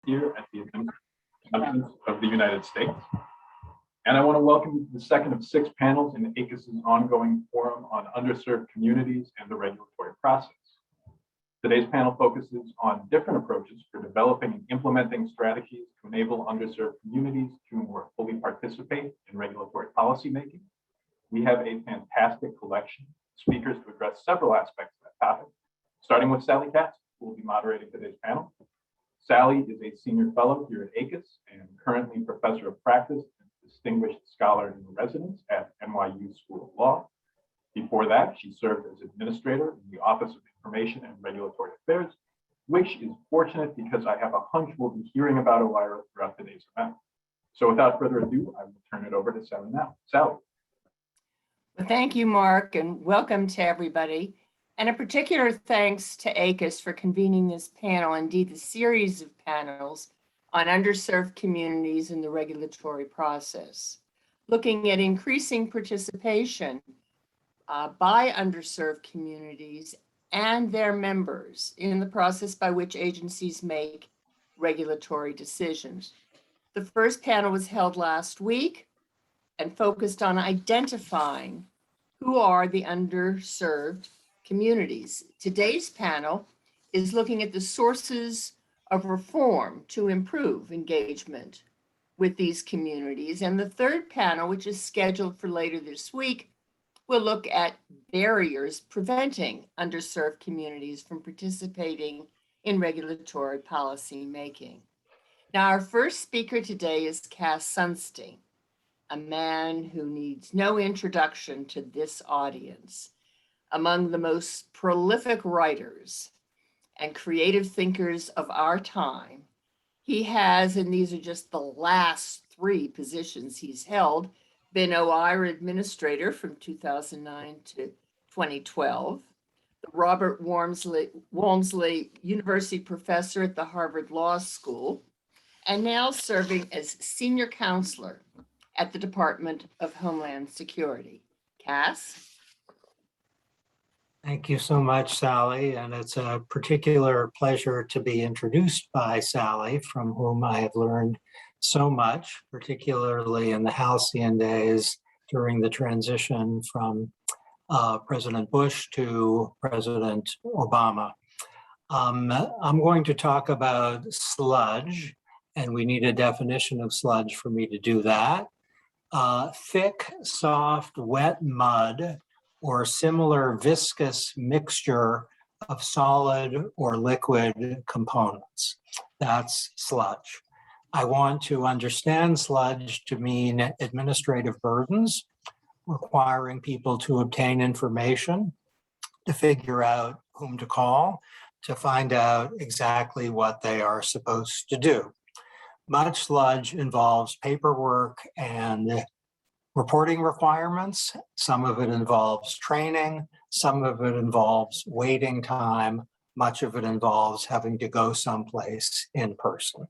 here at the Convention of the United States. And I want to welcome you to the second of 6 panels in ACUS's ongoing forum on underserved communities and the regulatory process. Today's panel focuses on different approaches for developing and implementing strategies to enable underserved communities to more fully participate in regulatory policymaking. We have a fantastic collection of speakers to address several aspects of that topic, starting with Sally Katz, who will be moderating today's panel. Sally is a senior fellow here at ACUS and currently professor of practice and distinguished scholar in residence at NYU School of Law. Before that, she served as administrator in the Office of Information and Regulatory Affairs, which is fortunate because I have a hunch we'll be hearing about OIRA throughout today's event. So without further ado, I will turn it over to Sally now. Sally. Well, thank you, Mark, and welcome to everybody. And a particular thanks to ACUS for convening this panel, indeed the series of panels on underserved communities in the regulatory process, looking at increasing participation by underserved communities and their members in the process by which agencies make regulatory decisions. The first panel was held last week and focused on identifying who are the underserved communities. Today's panel is looking at the sources of reform to improve engagement with these communities. And the third panel, which is scheduled for later this week, will look at barriers preventing underserved communities from participating in regulatory policy making. Now, our first speaker today is Cass Sunstein, a man who needs no introduction to this audience. Among the most prolific writers and creative thinkers of our time, he has, and these are just the last 3 positions he's held, been OIRA Administrator from 2009 to 2012, the Robert Walmsley University Professor at the Harvard Law School, and now serving as Senior Counselor at the Department of Homeland Security. Cass? Thank you so much, Sally, and it's a particular pleasure to be introduced by Sally, from whom I have learned so much, particularly in the halcyon days during the transition from President Bush to President Obama. I'm going to talk about sludge, and we need a definition of sludge for me to do that. Thick, soft, wet mud or similar viscous mixture of solid or liquid components. That's sludge. I want to understand sludge to mean administrative burdens, requiring people to obtain information, to figure out whom to call, to find out exactly what they are supposed to do. Much sludge involves paperwork and reporting requirements. Some of it involves training. Some of it involves waiting time. Much of it involves having to go someplace in person.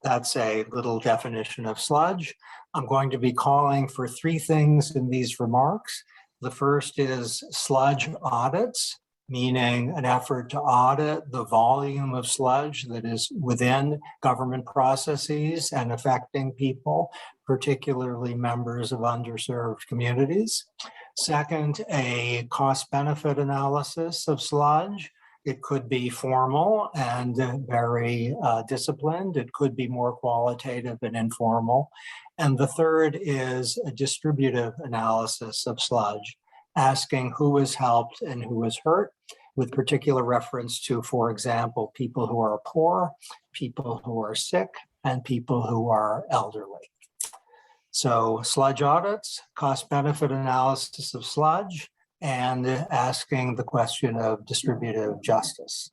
That's a little definition of sludge. I'm going to be calling for 3 things in these remarks. The first is sludge audits, meaning an effort to audit the volume of sludge that is within government processes and affecting people, particularly members of underserved communities. Second, a cost-benefit analysis of sludge. It could be formal and very disciplined. It could be more qualitative and informal. And the third is a distributive analysis of sludge, asking who is helped and who is hurt, with particular reference to, for example, people who are poor, people who are sick, and people who are elderly. So sludge audits, cost-benefit analysis of sludge, and asking the question of distributive justice.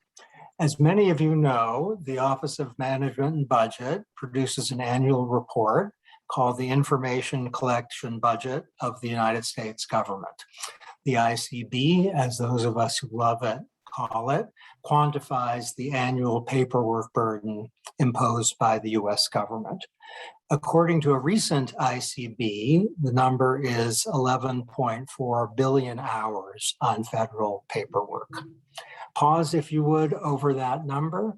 As many of you know, the Office of Management and Budget produces an annual report called the Information Collection Budget of the United States Government. The ICB, as those of us who love it call it, quantifies the annual paperwork burden imposed by the US government. According to a recent ICB, the number is 11.4 billion hours on federal paperwork. Pause, if you would, over that number.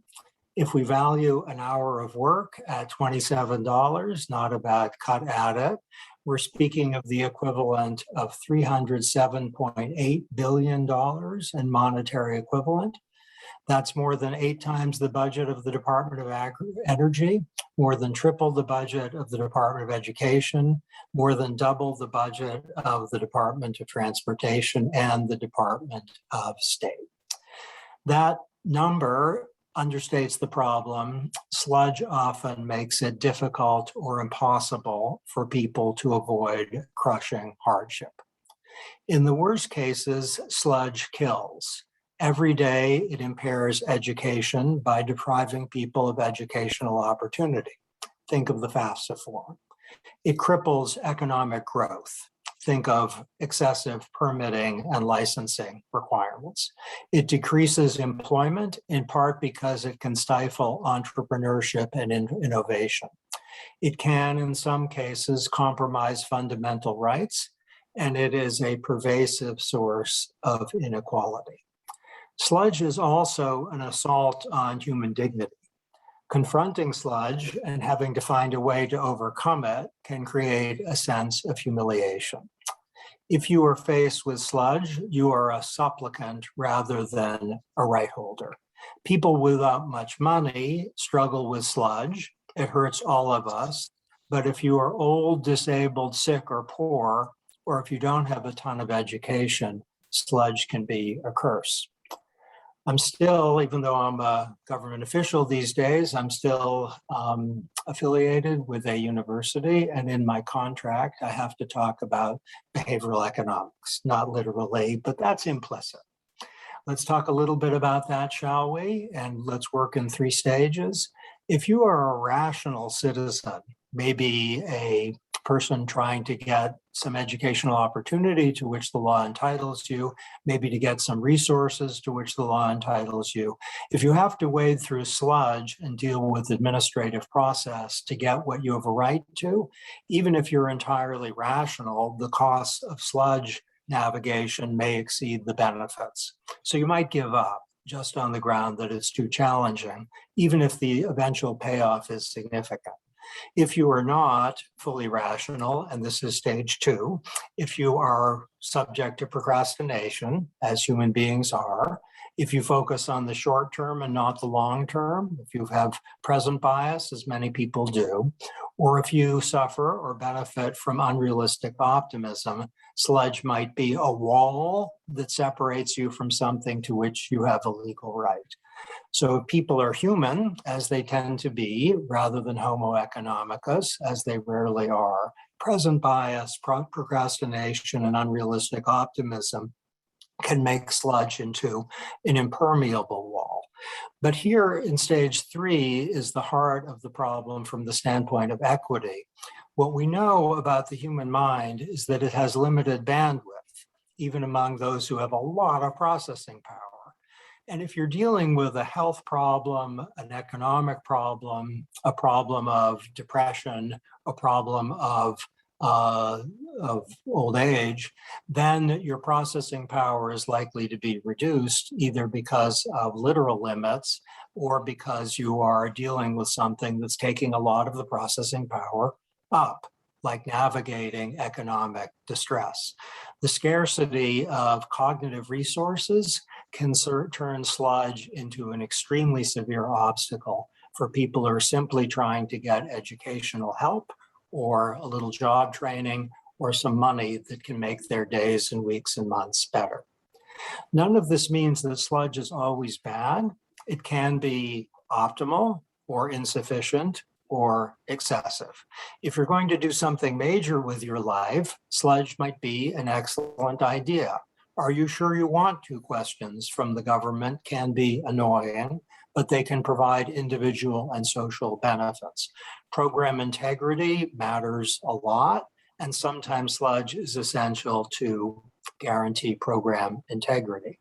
If we value an hour of work at $27, not a bad cut at it, we're speaking of the equivalent of $307.8 billion in monetary equivalent. That's more than 8 times the budget of the Department of Energy, more than triple the budget of the Department of Education, more than double the budget of the Department of Transportation and the Department of State. That number understates the problem. Sludge often makes it difficult or impossible for people to avoid crushing hardship. In the worst cases, sludge kills. Every day, it impairs education by depriving people of educational opportunity. Think of the FAFSA form. It cripples economic growth. Think of excessive permitting and licensing requirements. It decreases employment in part because it can stifle entrepreneurship and innovation. It can, in some cases, compromise fundamental rights, and it is a pervasive source of inequality. Sludge is also an assault on human dignity. Confronting sludge and having to find a way to overcome it can create a sense of humiliation. If you are faced with sludge, you are a supplicant rather than a right holder. People without much money struggle with sludge. It hurts all of us. But if you are old, disabled, sick, or poor, or if you don't have a ton of education, sludge can be a curse. I'm still, even though I'm a government official these days, I'm still affiliated with a university, and in my contract, I have to talk about behavioral economics, not literally, but that's implicit. Let's talk a little bit about that, shall we? And let's work in 3 stages. If you are a rational citizen, maybe a person trying to get some educational opportunity to which the law entitles you, maybe to get some resources to which the law entitles you. If you have to wade through sludge and deal with administrative process to get what you have a right to, even if you're entirely rational, the costs of sludge navigation may exceed the benefits. So you might give up just on the ground that it's too challenging, even if the eventual payoff is significant. If you are not fully rational, and this is stage 2, if you are subject to procrastination, as human beings are, if you focus on the short term and not the long term, if you have present bias, as many people do, or if you suffer or benefit from unrealistic optimism, sludge might be a wall that separates you from something to which you have a legal right. So if people are human, as they tend to be, rather than homo economicus, as they rarely are, present bias, procrastination, and unrealistic optimism can make sludge into an impermeable wall. But here in stage 3 is the heart of the problem from the standpoint of equity. What we know about the human mind is that it has limited bandwidth, even among those who have a lot of processing power. And if you're dealing with a health problem, an economic problem, a problem of depression, a problem of old age, then your processing power is likely to be reduced either because of literal limits or because you are dealing with something that's taking a lot of the processing power up, like navigating economic distress. The scarcity of cognitive resources can turn sludge into an extremely severe obstacle for people who are simply trying to get educational help or a little job training or some money that can make their days and weeks and months better. None of this means that sludge is always bad. It can be optimal or insufficient or excessive. If you're going to do something major with your life, sludge might be an excellent idea. Are you sure you want to? Questions from the government can be annoying, but they can provide individual and social benefits. Program integrity matters a lot, and sometimes sludge is essential to guarantee program integrity.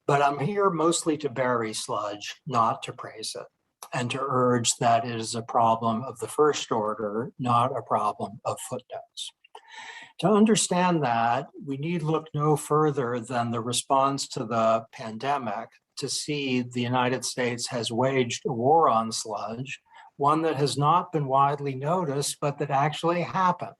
But I'm here mostly to bury sludge, not to praise it, and to urge that it is a problem of the first order, not a problem of footnotes. To understand that, we need look no further than the response to the pandemic to see the United States has waged a war on sludge, one that has not been widely noticed, but that actually happened.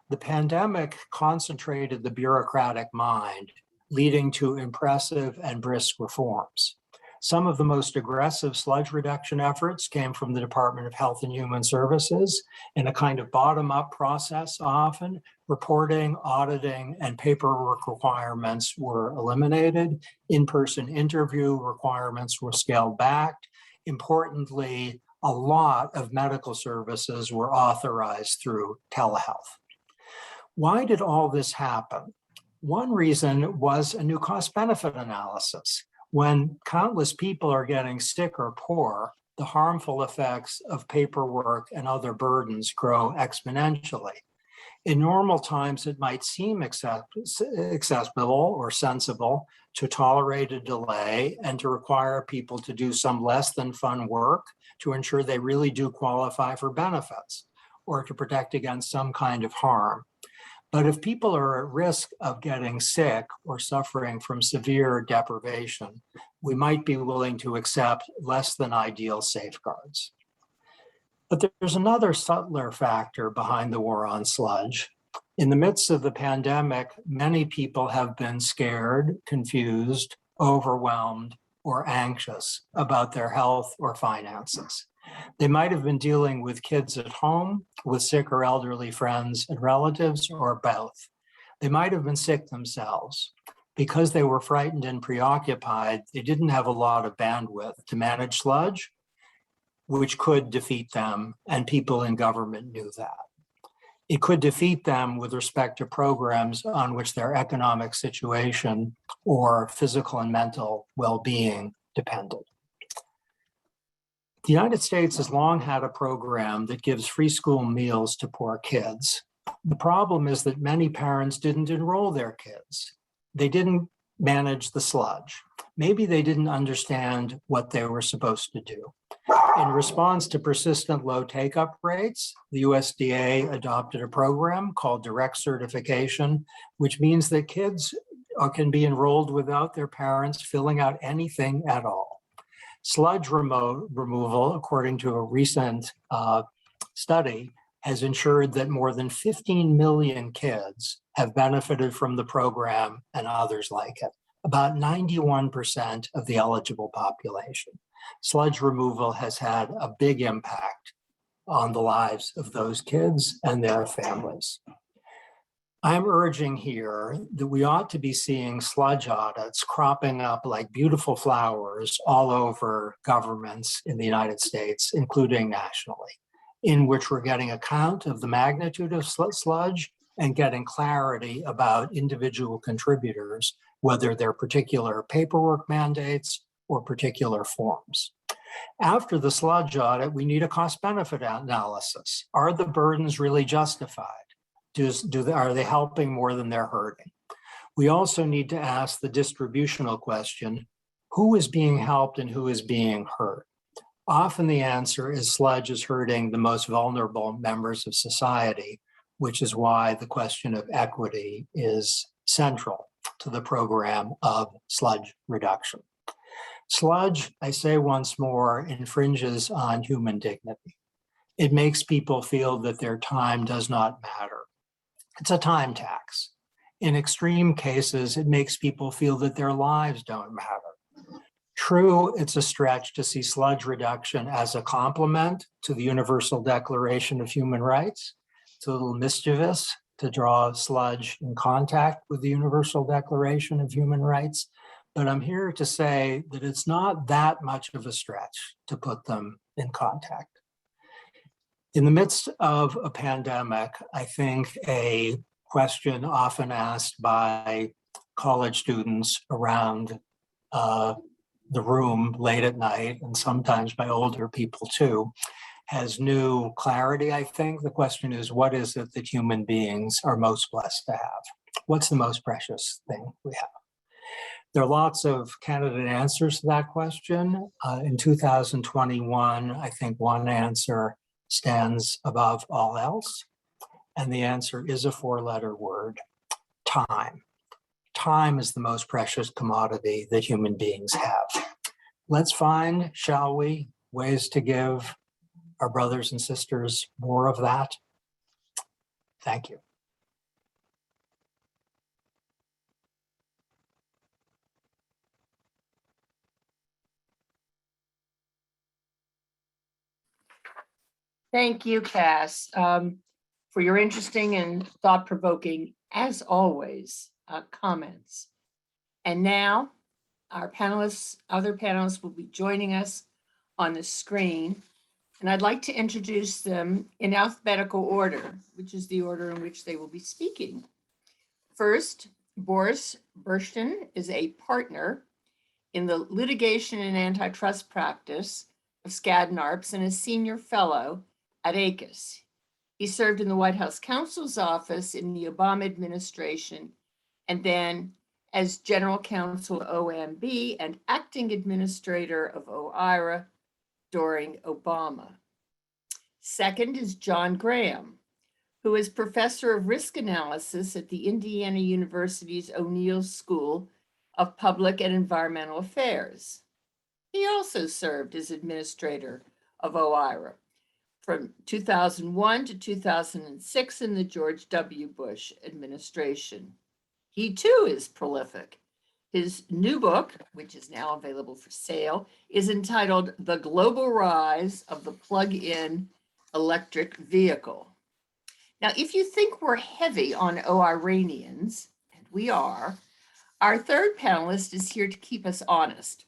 The pandemic concentrated the bureaucratic mind, leading to impressive and brisk reforms. Some of the most aggressive sludge reduction efforts came from the Department of Health and Human Services in a kind of bottom-up process often. Reporting, auditing, and paperwork requirements were eliminated. In-person interview requirements were scaled back. Importantly, a lot of medical services were authorized through telehealth. Why did all this happen? One reason was a new cost-benefit analysis. When countless people are getting sick or poor, the harmful effects of paperwork and other burdens grow exponentially. In normal times, it might seem acceptable or sensible to tolerate a delay and to require people to do some less than fun work to ensure they really do qualify for benefits or to protect against some kind of harm. But if people are at risk of getting sick or suffering from severe deprivation, we might be willing to accept less than ideal safeguards. But there's another subtler factor behind the war on sludge. In the midst of the pandemic, many people have been scared, confused, overwhelmed, or anxious about their health or finances. They might have been dealing with kids at home, with sick or elderly friends and relatives, or both. They might have been sick themselves. Because they were frightened and preoccupied, they didn't have a lot of bandwidth to manage sludge, which could defeat them, and people in government knew that. It could defeat them with respect to programs on which their economic situation or physical and mental well-being depended. The United States has long had a program that gives free school meals to poor kids. The problem is that many parents didn't enroll their kids. They didn't manage the sludge. Maybe they didn't understand what they were supposed to do. In response to persistent low take-up rates, the USDA adopted a program called direct certification, which means that kids can be enrolled without their parents filling out anything at all. Sludge removal, according to a recent study, has ensured that more than 15 million kids have benefited from the program and others like it, about 91% of the eligible population. Sludge removal has had a big impact on the lives of those kids and their families. I'm urging here that we ought to be seeing sludge audits cropping up like beautiful flowers all over governments in the United States, including nationally, in which we're getting a count of the magnitude of sludge and getting clarity about individual contributors, whether they're particular paperwork mandates or particular forms. After the sludge audit, we need a cost-benefit analysis. Are the burdens really justified? Are they helping more than they're hurting? We also need to ask the distributional question, who is being helped and who is being hurt? Often the answer is sludge is hurting the most vulnerable members of society, which is why the question of equity is central to the program of sludge reduction. Sludge, I say once more, infringes on human dignity. It makes people feel that their time does not matter. It's a time tax. In extreme cases, it makes people feel that their lives don't matter. True, it's a stretch to see sludge reduction as a complement to the Universal Declaration of Human Rights. It's a little mischievous to draw sludge in contact with the Universal Declaration of Human Rights, but I'm here to say that it's not that much of a stretch to put them in contact. In the midst of a pandemic, I think a question often asked by college students around the room late at night, and sometimes by older people too, has new clarity, I think. The question is, what is it that human beings are most blessed to have? What's the most precious thing we have? There are lots of candidate answers to that question. In 2021, I think one answer stands above all else, and the answer is a four-letter word, time. time is the most precious commodity that human beings have. Let's find, shall we, ways to give our brothers and sisters more of that. Thank you. Thank you, Cass, for your interesting and thought-provoking, as always, comments. And now our panelists, other panelists will be joining us on the screen. And I'd like to introduce them in alphabetical order, which is the order in which they will be speaking. First, Boris Burshtin is a partner in the litigation and antitrust practice of Skadden Arps and a senior fellow at ACUS. He served in the White House counsel's office in the Obama administration, and then as general counsel OMB and acting administrator of OIRA during Obama. Second is John Graham, who is professor of risk analysis at the Indiana University's O'Neill School of Public and Environmental Affairs. He also served as administrator of OIRA from 2001 to 2006 in the George W. Bush administration. He too is prolific. His new book, which is now available for sale, is entitled The Global Rise of the Plug-in Electric Vehicle. Now, if you think we're heavy on OIRanians, and we are, our third panelist is here to keep us honest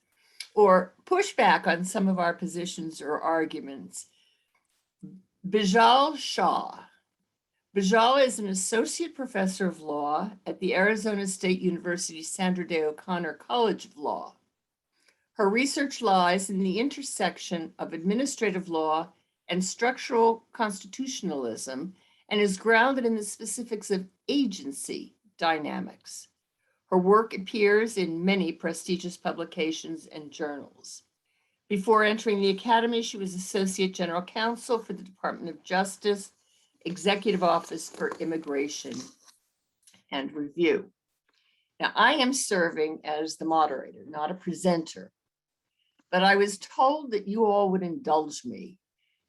or push back on some of our positions or arguments. Bijal Shah. Bijal is an associate professor of law at the Arizona State University Sandra Day O'Connor College of Law. Her research lies in the intersection of administrative law and structural constitutionalism and is grounded in the specifics of agency dynamics. Her work appears in many prestigious publications and journals. Before entering the academy, she was Associate General Counsel for the Department of Justice, Executive Office for Immigration and Review. Now, I am serving as the moderator, not a presenter, but I was told that you all would indulge me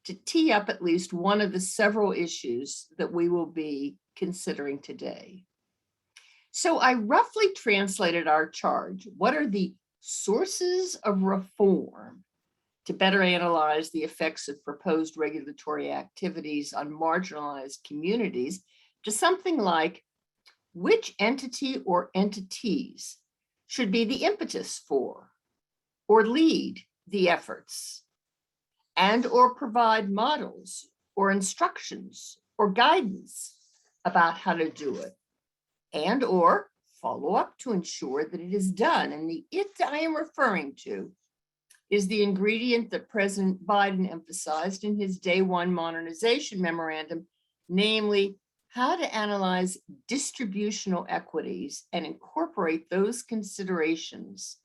to tee up at least one of the several issues that we will be considering today. So I roughly translated our charge. What are the sources of reform to better analyze the effects of proposed regulatory activities on marginalized communities to something like which entity or entities should be the impetus for or lead the efforts and or provide models or instructions or guidance about how to do it and or follow up to ensure that it is done. And the it I am referring to is the ingredient that President Biden emphasized in his day one modernization memorandum, namely how to analyze distributional equities and incorporate those considerations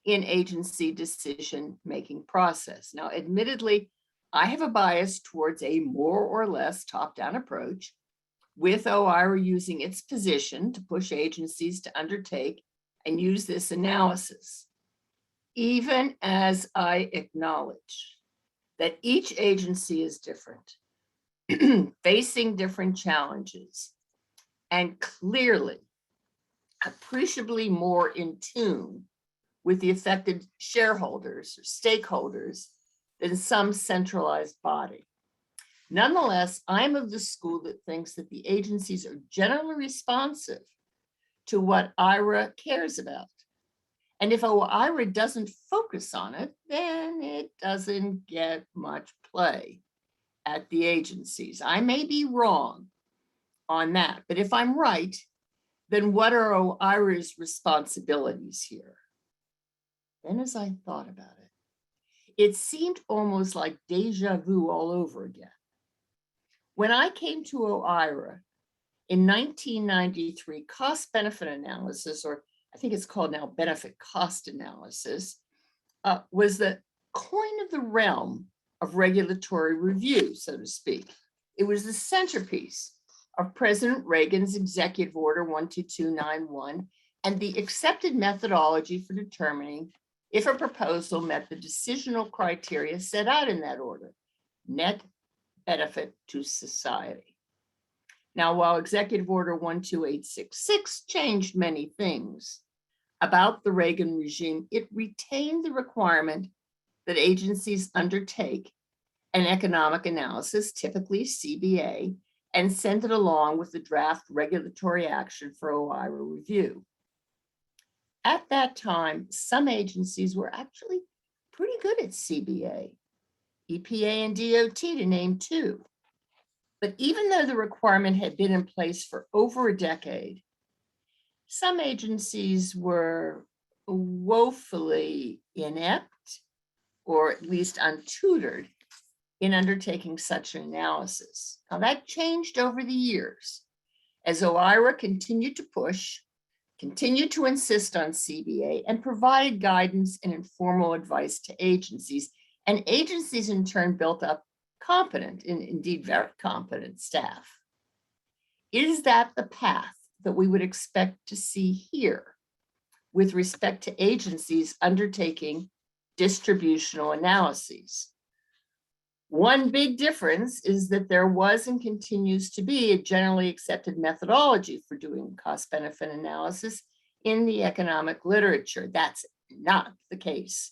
in agency decision-making process. Now, admittedly, I have a bias towards a more or less top-down approach, with OIRA using its position to push agencies to undertake and use this analysis, even as I acknowledge that each agency is different, facing different challenges, and clearly, appreciably more in tune with the affected shareholders or stakeholders than some centralized body. Nonetheless, I'm of the school that thinks that the agencies are generally responsive to what IRA cares about. And if IRA doesn't focus on it, then it doesn't get much play at the agencies. I may be wrong on that, but if I'm right, then what are OIRA's responsibilities here? Then as I thought about it seemed almost like deja vu all over again. When I came to OIRA in 1993, cost-benefit analysis, or I think it's called now benefit cost analysis, was the coin of the realm of regulatory review, so to speak. It was the centerpiece of President Reagan's Executive Order 12291 and the accepted methodology for determining if a proposal met the decisional criteria set out in that order, net benefit to society. Now, while Executive Order 12866 changed many things about the Reagan regime, it retained the requirement that agencies undertake an economic analysis, typically CBA, and send it along with the draft regulatory action for OIRA review. At that time, some agencies were actually pretty good at CBA, EPA and DOT to name two. But even though the requirement had been in place for over a decade, some agencies were woefully inept, or at least untutored, in undertaking such an analysis. Now that changed over the years as OIRA continued to push, continued to insist on CBA, and provided guidance and informal advice to agencies. And agencies in turn built up competent, and indeed very competent staff. Is that the path that we would expect to see here with respect to agencies undertaking distributional analyses? One big difference is that there was and continues to be a generally accepted methodology for doing cost-benefit analysis in the economic literature. That's not the case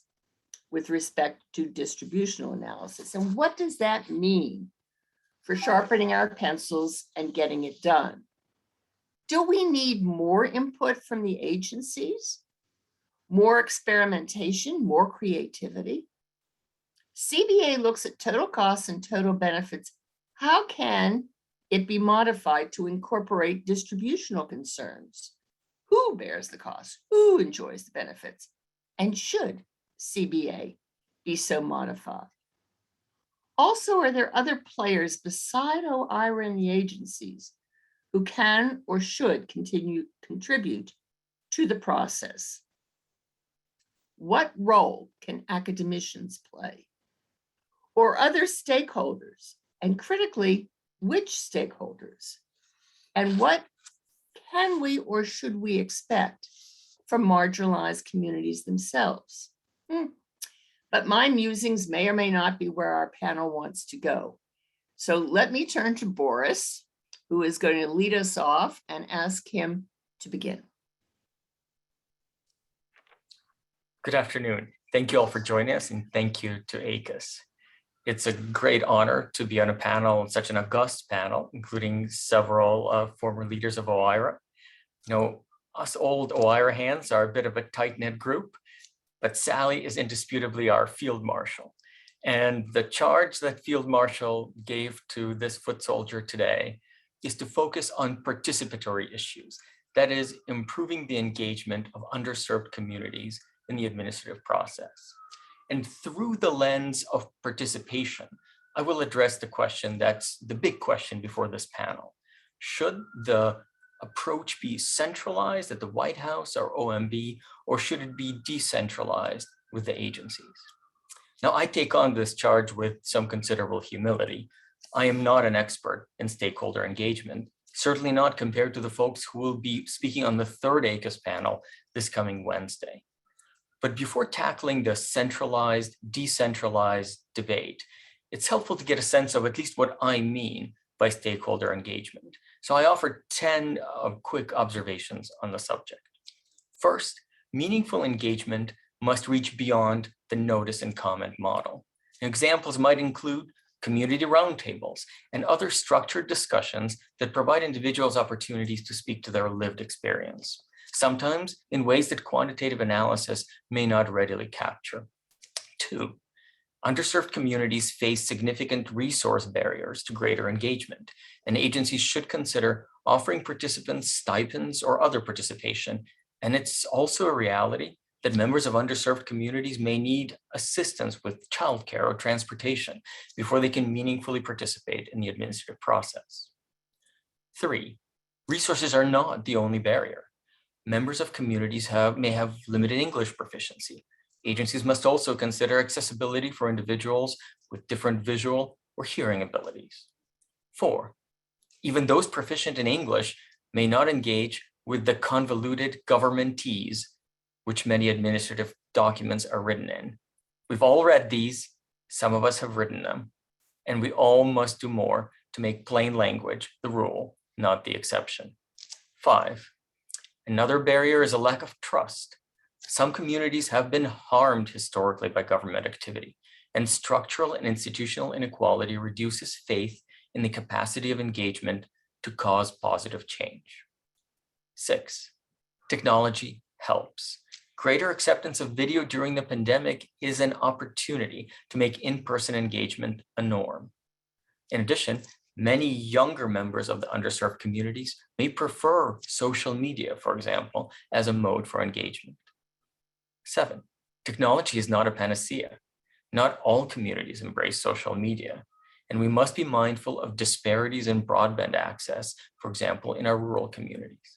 with respect to distributional analysis. And what does that mean for sharpening our pencils and getting it done? Do we need more input from the agencies? More experimentation, more creativity? CBA looks at total costs and total benefits. How can it be modified to incorporate distributional concerns? Who bears the cost? Who enjoys the benefits? And should CBA be so modified? Also, are there other players beside OIRA and the agencies who can or should contribute to the process? What role can academicians play? Or other stakeholders, and critically, which stakeholders? And what can we or should we expect from marginalized communities themselves? But my musings may or may not be where our panel wants to go. So let me turn to Boris, who is going to lead us off, and ask him to begin. Good afternoon. Thank you all for joining us, and thank you to ACUS. It's a great honor to be on a panel, such an august panel, including several former leaders of OIRA. You know, us old OIRA hands are a bit of a tight-knit group, but Sally is indisputably our field marshal. And the charge that Field Marshal gave to this foot soldier today is to focus on participatory issues. That is, improving the engagement of underserved communities in the administrative process. And through the lens of participation, I will address the question that's the big question before this panel. Should the approach be centralized at the White House or OMB, or should it be decentralized with the agencies? Now, I take on this charge with some considerable humility. I am not an expert in stakeholder engagement, certainly not compared to the folks who will be speaking on the third ACUS panel this coming Wednesday. But before tackling the centralized, decentralized debate, it's helpful to get a sense of at least what I mean by stakeholder engagement. So I offer 10 quick observations on the subject. First, meaningful engagement must reach beyond the notice and comment model. Examples might include community roundtables and other structured discussions that provide individuals opportunities to speak to their lived experience, sometimes in ways that quantitative analysis may not readily capture. 2, underserved communities face significant resource barriers to greater engagement, and agencies should consider offering participants stipends or other participation. And it's also a reality that members of underserved communities may need assistance with childcare or transportation before they can meaningfully participate in the administrative process. 3, resources are not the only barrier. Members of communities may have limited English proficiency. Agencies must also consider accessibility for individuals with different visual or hearing abilities. 4, even those proficient in English may not engage with the convoluted governmentese, which many administrative documents are written in. We've all read these, some of us have written them, and we all must do more to make plain language the rule, not the exception. 5, another barrier is a lack of trust. Some communities have been harmed historically by government activity, and structural and institutional inequality reduces faith in the capacity of engagement to cause positive change. 6, technology helps. Greater acceptance of video during the pandemic is an opportunity to make in-person engagement a norm. In addition, many younger members of the underserved communities may prefer social media, for example, as a mode for engagement. 7, technology is not a panacea. Not all communities embrace social media, and we must be mindful of disparities in broadband access, for example, in our rural communities.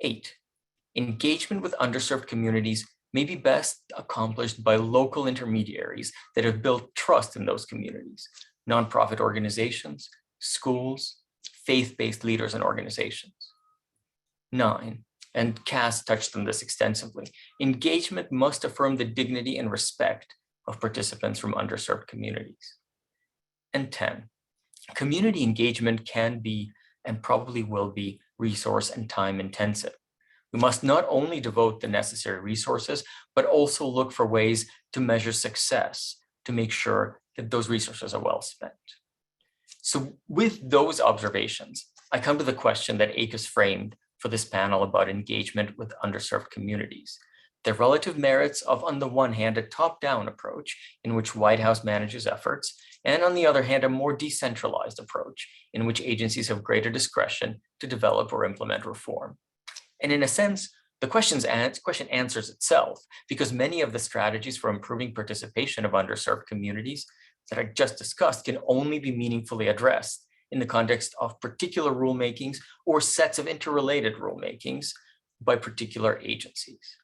8, engagement with underserved communities may be best accomplished by local intermediaries that have built trust in those communities, nonprofit organizations, schools, faith-based leaders and organizations. 9, and Cass touched on this extensively, engagement must affirm the dignity and respect of participants from underserved communities. And 10, community engagement can be and probably will be resource and time intensive. We must not only devote the necessary resources, but also look for ways to measure success to make sure that those resources are well spent. So with those observations, I come to the question that ACUS framed for this panel about engagement with underserved communities. The relative merits of, on the one hand, a top-down approach in which White House manages efforts, and on the other hand, a more decentralized approach in which agencies have greater discretion to develop or implement reform. And in a sense, the question answers itself, because many of the strategies for improving participation of underserved communities that I just discussed can only be meaningfully addressed in the context of particular rulemakings or sets of interrelated rulemakings by particular agencies.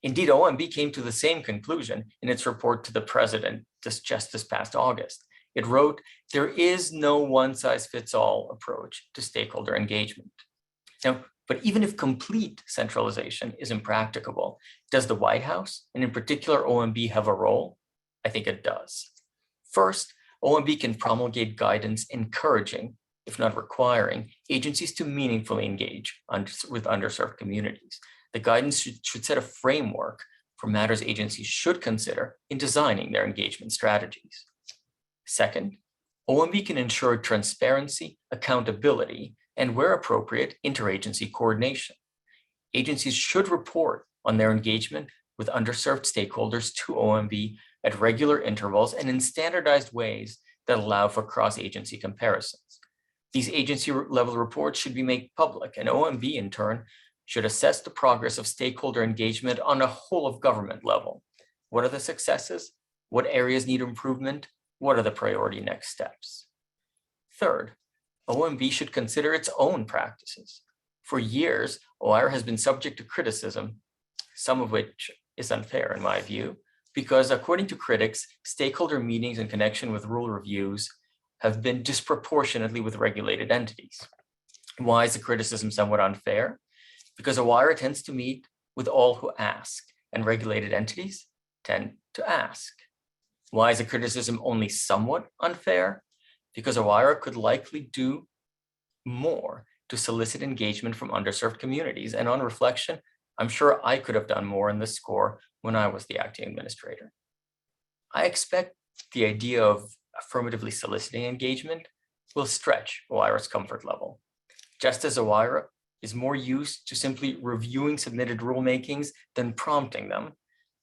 Indeed, OMB came to the same conclusion in its report to the president just this past August. It wrote, "There is no one-size-fits-all approach to stakeholder engagement." Now, but even if complete centralization is impracticable, does the White House, and in particular OMB, have a role? I think it does. First, OMB can promulgate guidance encouraging, if not requiring, agencies to meaningfully engage with underserved communities. The guidance should set a framework for matters agencies should consider in designing their engagement strategies. Second, OMB can ensure transparency, accountability, and where appropriate, interagency coordination. Agencies should report on their engagement with underserved stakeholders to OMB at regular intervals and in standardized ways that allow for cross-agency comparisons. These agency-level reports should be made public, and OMB, in turn, should assess the progress of stakeholder engagement on a whole of government level. What are the successes? What areas need improvement? What are the priority next steps? Third, OMB should consider its own practices. For years, OIRA has been subject to criticism, some of which is unfair in my view, because according to critics, stakeholder meetings in connection with rule reviews have been disproportionately with regulated entities. Why is the criticism somewhat unfair? Because OIRA tends to meet with all who ask, and regulated entities tend to ask. Why is the criticism only somewhat unfair? Because OIRA could likely do more to solicit engagement from underserved communities. And on reflection, I'm sure I could have done more in this score when I was the acting administrator. I expect the idea of affirmatively soliciting engagement will stretch OIRA's comfort level. Just as OIRA is more used to simply reviewing submitted rulemakings than prompting them,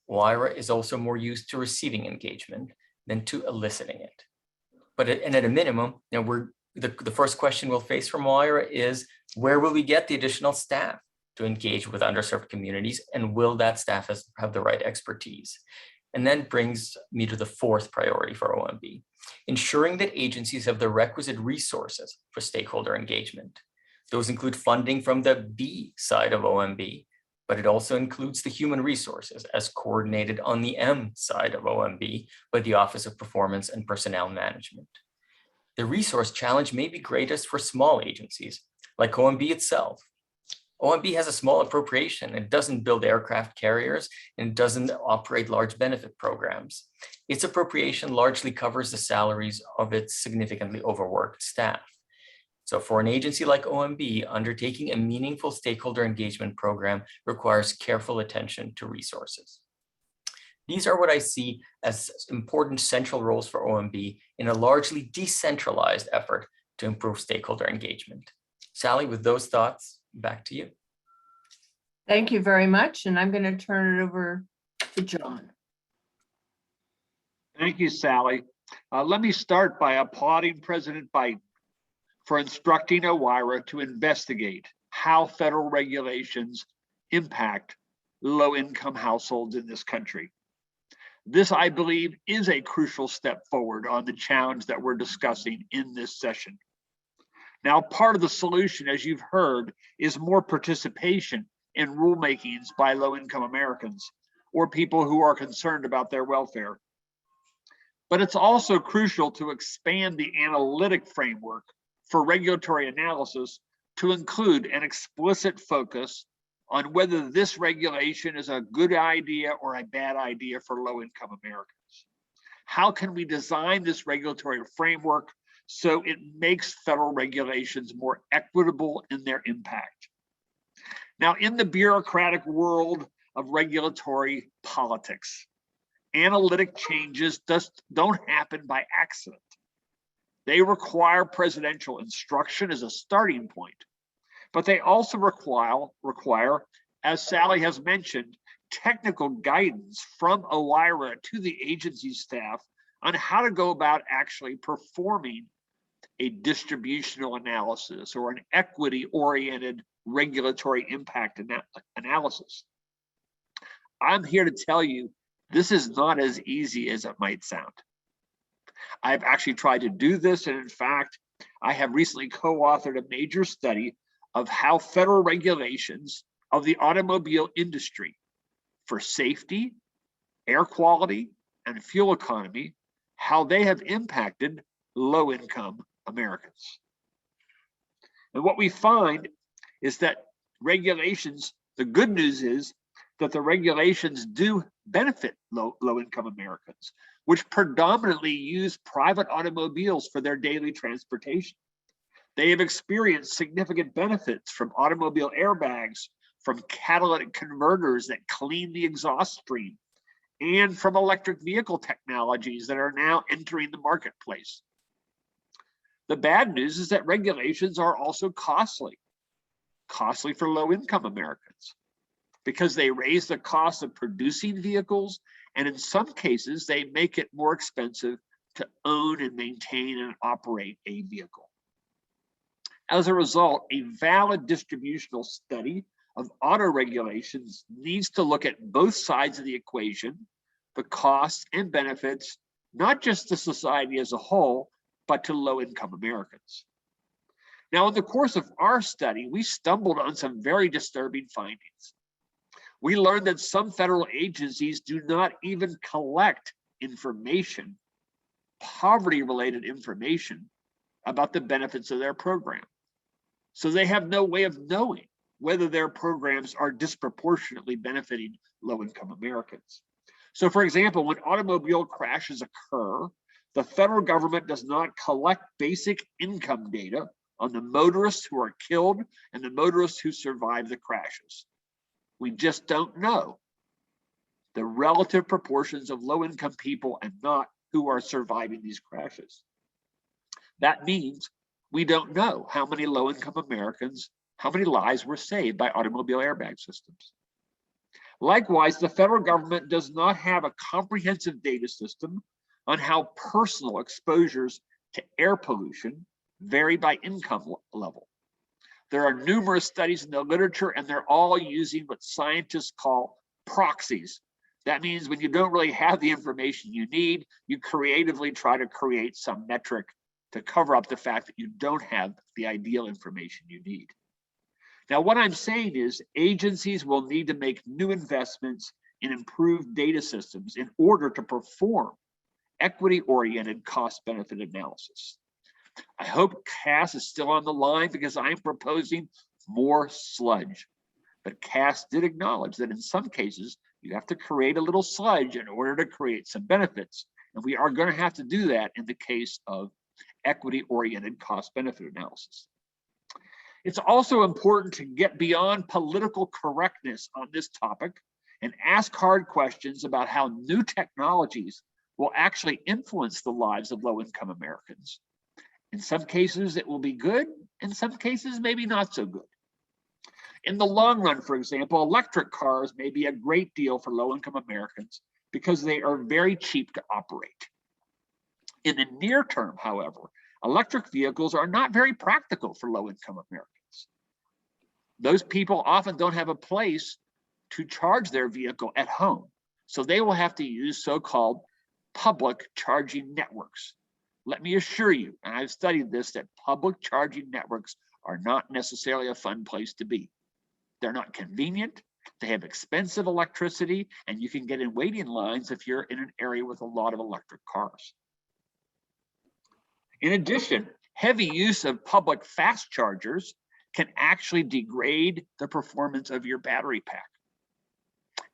OIRA is also more used to receiving engagement than to eliciting it. But at a minimum, the first question we'll face from OIRA is, where will we get the additional staff to engage with underserved communities, and will that staff have the right expertise? And then brings me to the fourth priority for OMB, ensuring that agencies have the requisite resources for stakeholder engagement. Those include funding from the B side of OMB, but it also includes the human resources as coordinated on the M side of OMB by the Office of Performance and Personnel Management. The resource challenge may be greatest for small agencies like OMB itself. OMB has a small appropriation. It doesn't build aircraft carriers and it doesn't operate large benefit programs. Its appropriation largely covers the salaries of its significantly overworked staff. So for an agency like OMB, undertaking a meaningful stakeholder engagement program requires careful attention to resources. These are what I see as important central roles for OMB in a largely decentralized effort to improve stakeholder engagement. Sally, with those thoughts, back to you. Thank you very much. And I'm going to turn it over to John. Thank you, Sally. Let me start by applauding President Biden for instructing OIRA to investigate how federal regulations impact low-income households in this country. This, I believe, is a crucial step forward on the challenge that we're discussing in this session. Now, part of the solution, as you've heard, is more participation in rulemakings by low-income Americans or people who are concerned about their welfare. But it's also crucial to expand the analytic framework for regulatory analysis to include an explicit focus on whether this regulation is a good idea or a bad idea for low-income Americans. How can we design this regulatory framework so it makes federal regulations more equitable in their impact? Now, in the bureaucratic world of regulatory politics, analytic changes don't happen by accident. They require presidential instruction as a starting point, but they also require, as Sally has mentioned, technical guidance from OIRA to the agency staff on how to go about actually performing a distributional analysis or an equity-oriented regulatory impact analysis. I'm here to tell you, this is not as easy as it might sound. I've actually tried to do this, and in fact, I have recently co-authored a major study of how federal regulations of the automobile industry for safety, air quality, and fuel economy, how they have impacted low-income Americans. And what we find is that regulations, the good news is that the regulations do benefit low-income Americans, which predominantly use private automobiles for their daily transportation. They have experienced significant benefits from automobile airbags, from catalytic converters that clean the exhaust stream, and from electric vehicle technologies that are now entering the marketplace. The bad news is that regulations are also costly for low-income Americans, because they raise the cost of producing vehicles, and in some cases, they make it more expensive to own and maintain and operate a vehicle. As a result, a valid distributional study of auto regulations needs to look at both sides of the equation, the costs and benefits, not just to society as a whole, but to low-income Americans. Now, in the course of our study, we stumbled on some very disturbing findings. We learned that some federal agencies do not even collect information, poverty-related information, about the benefits of their program. So they have no way of knowing whether their programs are disproportionately benefiting low-income Americans. So for example, when automobile crashes occur, the federal government does not collect basic income data on the motorists who are killed and the motorists who survive the crashes. We just don't know the relative proportions of low-income people and not who are surviving these crashes. That means we don't know how many low-income Americans, how many lives were saved by automobile airbag systems. Likewise, the federal government does not have a comprehensive data system on how personal exposures to air pollution vary by income level. There are numerous studies in the literature, and they're all using what scientists call proxies. That means when you don't really have the information you need, you creatively try to create some metric to cover up the fact that you don't have the ideal information you need. Now, what I'm saying is agencies will need to make new investments in improved data systems in order to perform equity-oriented cost-benefit analysis. I hope Cass is still on the line because I'm proposing more sludge. But Cass did acknowledge that in some cases, you have to create a little sludge in order to create some benefits. And we are going to have to do that in the case of equity-oriented cost-benefit analysis. It's also important to get beyond political correctness on this topic and ask hard questions about how new technologies will actually influence the lives of low-income Americans. In some cases, it will be good. In some cases, maybe not so good. In the long run, for example, electric cars may be a great deal for low-income Americans because they are very cheap to operate. In the near term, however, electric vehicles are not very practical for low-income Americans. Those people often don't have a place to charge their vehicle at home, so they will have to use so-called public charging networks. Let me assure you, and I've studied this, that public charging networks are not necessarily a fun place to be. They're not convenient, they have expensive electricity, and you can get in waiting lines if you're in an area with a lot of electric cars. In addition, heavy use of public fast chargers can actually degrade the performance of your battery pack.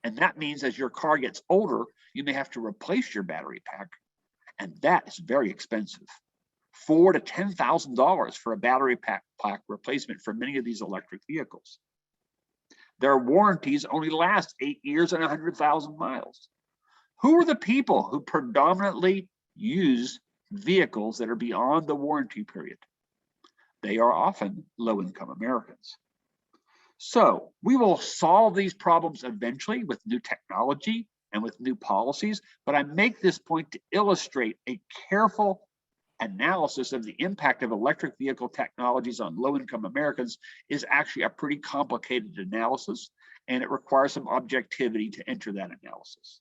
And that means as your car gets older, you may have to replace your battery pack. And that is very expensive. $4,000 to $10,000 for a battery pack replacement for many of these electric vehicles. Their warranties only last 8 years and 100,000 miles. Who are the people who predominantly use vehicles that are beyond the warranty period? They are often low-income Americans. So we will solve these problems eventually with new technology and with new policies, but I make this point to illustrate a careful analysis of the impact of electric vehicle technologies on low-income Americans is actually a pretty complicated analysis, and it requires some objectivity to enter that analysis.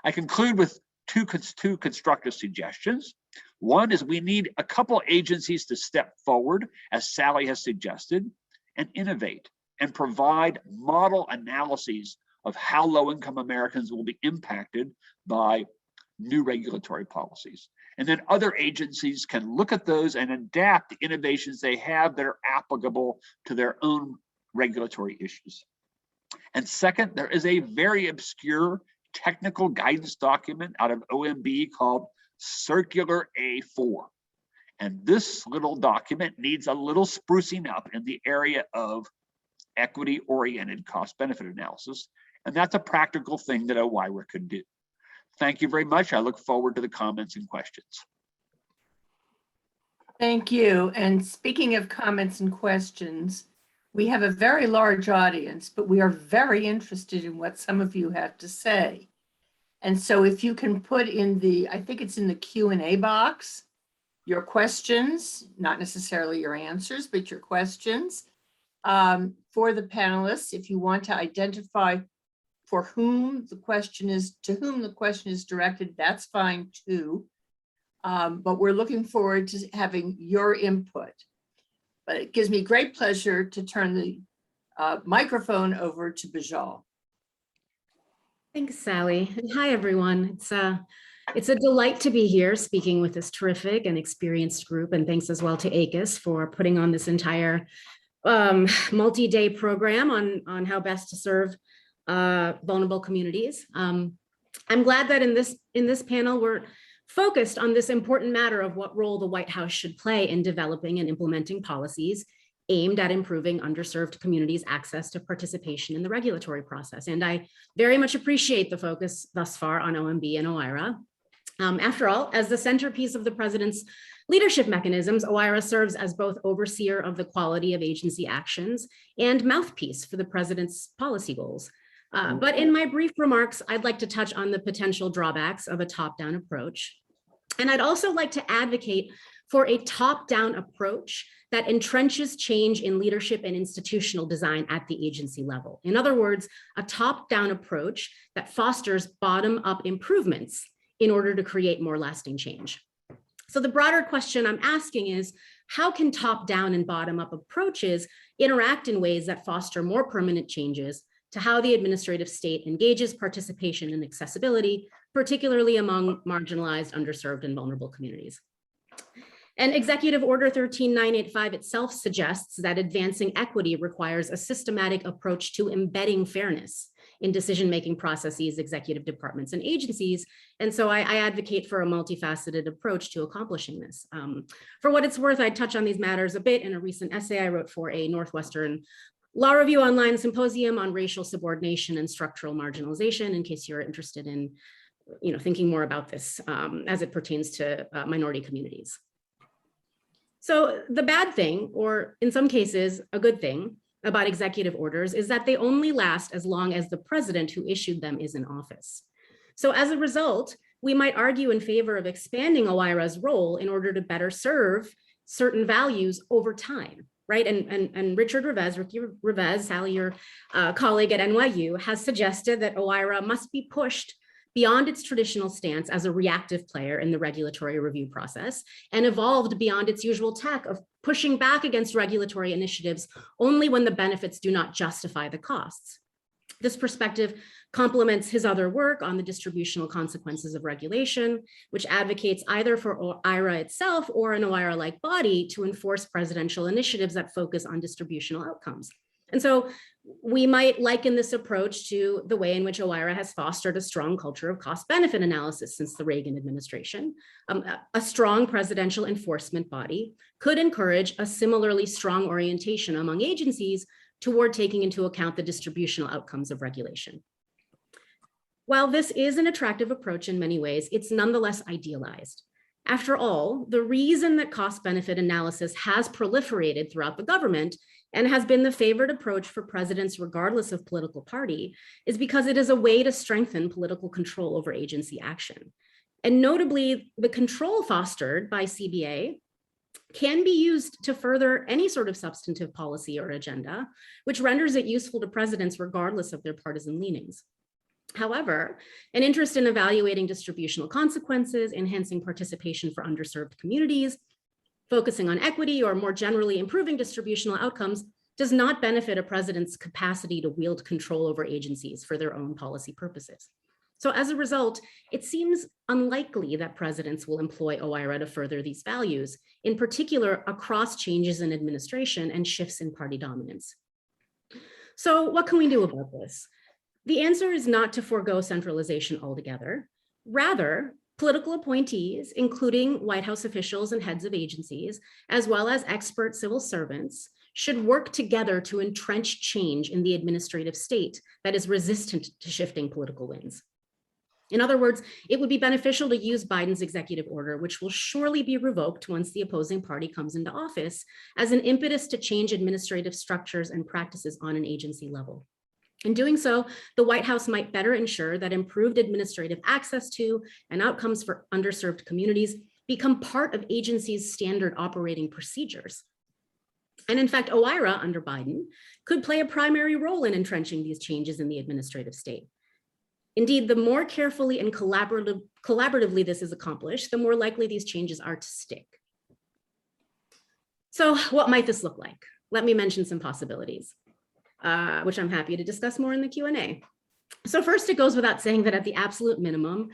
I conclude with two constructive suggestions. One is we need a couple agencies to step forward, as Sally has suggested, and innovate and provide model analyses of how low-income Americans will be impacted by new regulatory policies. And then other agencies can look at those and adapt the innovations they have that are applicable to their own regulatory issues. And second, there is a very obscure technical guidance document out of OMB called Circular A4. And this little document needs a little sprucing up in the area of equity-oriented cost-benefit analysis. And that's a practical thing that OIRA could do. Thank you very much. I look forward to the comments and questions. Thank you. And speaking of comments and questions, we have a very large audience, but we are very interested in what some of you have to say. And so if you can put in the, I think it's in the Q&A box, your questions, not necessarily your answers, but your questions for the panelists. If you want to identify for whom the question is, to whom the question is directed, that's fine too. But we're looking forward to having your input. But it gives me great pleasure to turn the microphone over to Bijal. Thanks, Sally. And hi, everyone. It's a delight to be here speaking with this terrific and experienced group. And thanks as well to ACUS for putting on this entire multi-day program on how best to serve vulnerable communities. I'm glad that in this panel, we're focused on this important matter of what role the White House should play in developing and implementing policies aimed at improving underserved communities' access to participation in the regulatory process. And I very much appreciate the focus thus far on OMB and OIRA. After all, as the centerpiece of the president's leadership mechanisms, OIRA serves as both overseer of the quality of agency actions and mouthpiece for the president's policy goals. But in my brief remarks, I'd like to touch on the potential drawbacks of a top-down approach. And I'd also like to advocate for a top-down approach that entrenches change in leadership and institutional design at the agency level. In other words, a top-down approach that fosters bottom-up improvements in order to create more lasting change. So the broader question I'm asking is, how can top-down and bottom-up approaches interact in ways that foster more permanent changes to how the administrative state engages participation and accessibility, particularly among marginalized, underserved, and vulnerable communities? And Executive Order 13985 itself suggests that advancing equity requires a systematic approach to embedding fairness in decision-making processes, executive departments, and agencies. And so I advocate for a multifaceted approach to accomplishing this. For what it's worth, I touch on these matters a bit in a recent essay I wrote for a Northwestern Law Review Online symposium on racial subordination and structural marginalization, in case you're interested in thinking more about this as it pertains to minority communities. So the bad thing, or in some cases, a good thing about executive orders is that they only last as long as the president who issued them is in office. So as a result, we might argue in favor of expanding OIRA's role in order to better serve certain values over time, right? And Ricky Revesz, Sally, your colleague at NYU, has suggested that OIRA must be pushed beyond its traditional stance as a reactive player in the regulatory review process and evolved beyond its usual tack of pushing back against regulatory initiatives only when the benefits do not justify the costs. This perspective complements his other work on the distributional consequences of regulation, which advocates either for OIRA itself or an OIRA-like body to enforce presidential initiatives that focus on distributional outcomes. And so we might liken this approach to the way in which OIRA has fostered a strong culture of cost-benefit analysis since the Reagan administration. A strong presidential enforcement body could encourage a similarly strong orientation among agencies toward taking into account the distributional outcomes of regulation. While this is an attractive approach in many ways, it's nonetheless idealized. After all, the reason that cost-benefit analysis has proliferated throughout the government and has been the favored approach for presidents regardless of political party is because it is a way to strengthen political control over agency action. And notably, the control fostered by CBA can be used to further any sort of substantive policy or agenda, which renders it useful to presidents regardless of their partisan leanings. However, an interest in evaluating distributional consequences, enhancing participation for underserved communities, focusing on equity, or more generally improving distributional outcomes does not benefit a president's capacity to wield control over agencies for their own policy purposes. So as a result, it seems unlikely that presidents will employ OIRA to further these values, in particular across changes in administration and shifts in party dominance. So what can we do about this? The answer is not to forego centralization altogether. Rather, political appointees, including White House officials and heads of agencies, as well as expert civil servants, should work together to entrench change in the administrative state that is resistant to shifting political winds. In other words, it would be beneficial to use Biden's executive order, which will surely be revoked once the opposing party comes into office, as an impetus to change administrative structures and practices on an agency level. In doing so, the White House might better ensure that improved administrative access to and outcomes for underserved communities become part of agencies' standard operating procedures. And in fact, OIRA under Biden could play a primary role in entrenching these changes in the administrative state. Indeed, the more carefully and collaboratively this is accomplished, the more likely these changes are to stick. So what might this look like? Let me mention some possibilities, which I'm happy to discuss more in the Q&A. So first, it goes without saying that at the absolute minimum,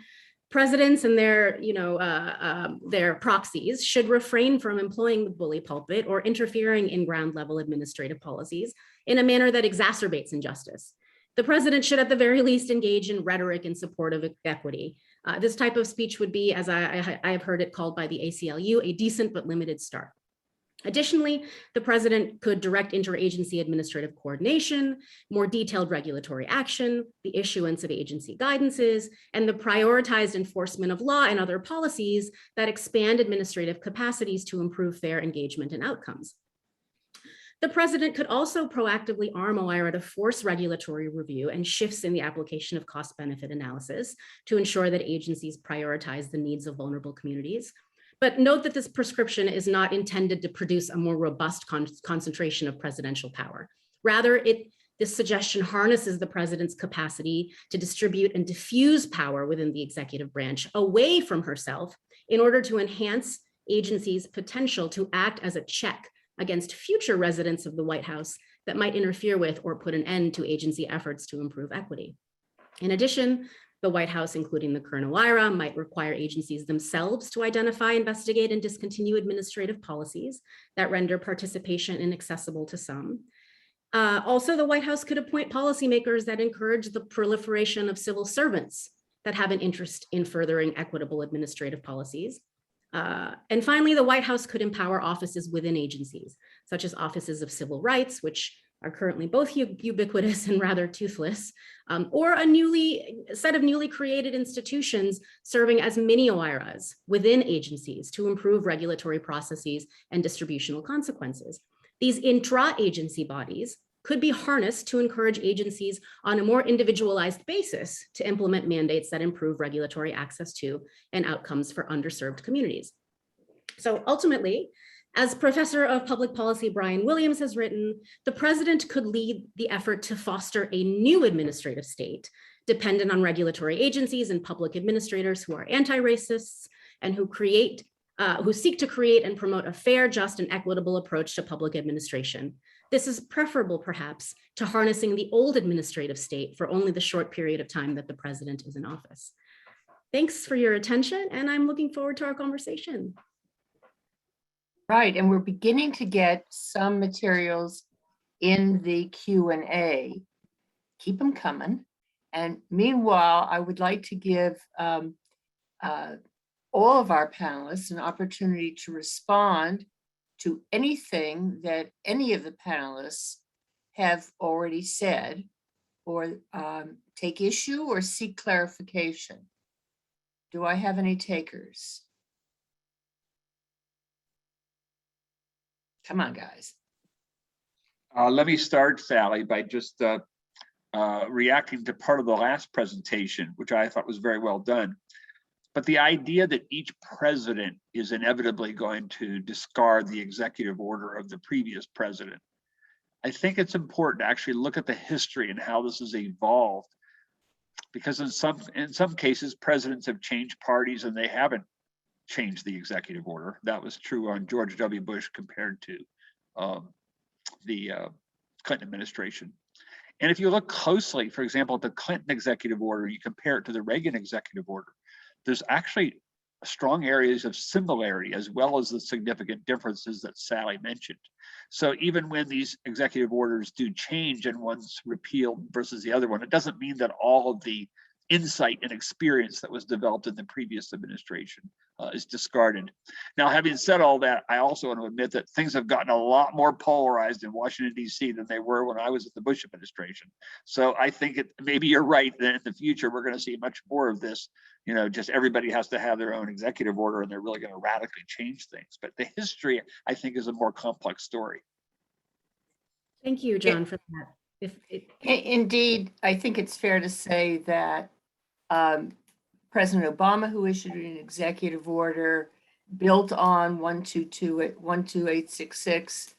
presidents and their proxies should refrain from employing the bully pulpit or interfering in ground level administrative policies in a manner that exacerbates injustice. The president should at the very least engage in rhetoric in support of equity. This type of speech would be, as I have heard it called by the ACLU, a decent but limited start. Additionally, the president could direct interagency administrative coordination, more detailed regulatory action, the issuance of agency guidances, and the prioritized enforcement of law and other policies that expand administrative capacities to improve fair engagement and outcomes. The president could also proactively arm OIRA to force regulatory review and shifts in the application of cost-benefit analysis to ensure that agencies prioritize the needs of vulnerable communities. But note that this prescription is not intended to produce a more robust concentration of presidential power. Rather, this suggestion harnesses the president's capacity to distribute and diffuse power within the executive branch away from herself in order to enhance agencies' potential to act as a check against future residents of the White House that might interfere with or put an end to agency efforts to improve equity. In addition, The White House, including the current OIRA, might require agencies themselves to identify, investigate, and discontinue administrative policies that render participation inaccessible to some. Also, the White House could appoint policymakers that encourage the proliferation of civil servants that have an interest in furthering equitable administrative policies. And finally, the White House could empower offices within agencies, such as offices of civil rights, which are currently both ubiquitous and rather toothless, or a set of newly created institutions serving as mini OIRAs within agencies to improve regulatory processes and distributional consequences. These intra-agency bodies could be harnessed to encourage agencies on a more individualized basis to implement mandates that improve regulatory access to and outcomes for underserved communities. So ultimately, as Professor of Public Policy Brian Williams has written, the president could lead the effort to foster a new administrative state dependent on regulatory agencies and public administrators who are anti-racists and who seek to create and promote a fair, just, and equitable approach to public administration. This is preferable, perhaps, to harnessing the old administrative state for only the short period of time that the president is in office. Thanks for your attention, and I'm looking forward to our conversation. Right, and we're beginning to get some materials in the Q&A. Keep them coming. And meanwhile, I would like to give all of our panelists an opportunity to respond to anything that any of the panelists have already said, or take issue or seek clarification. Do I have any takers? Come on, guys. Let me start, Sally, by just reacting to part of the last presentation, which I thought was very well done. But the idea that each president is inevitably going to discard the executive order of the previous president, I think it's important to actually look at the history and how this has evolved. Because in some cases, presidents have changed parties and they haven't changed the executive order. That was true on George W. Bush compared to the Clinton administration. And if you look closely, for example, at the Clinton executive order, you compare it to the Reagan executive order, there's actually strong areas of similarity as well as the significant differences that Sally mentioned. So even when these executive orders do change and one's repealed versus the other one, it doesn't mean that all of the insight and experience that was developed in the previous administration is discarded. Now, having said all that, I also want to admit that things have gotten a lot more polarized in Washington, D.C. than they were when I was at the Bush administration. So I think maybe you're right that in the future, we're going to see much more of this. You know, just everybody has to have their own executive order and they're really going to radically change things. But the history, I think, is a more complex story. Thank you, John, for that. Indeed, I think it's fair to say that President Obama, who issued an executive order built on 12866,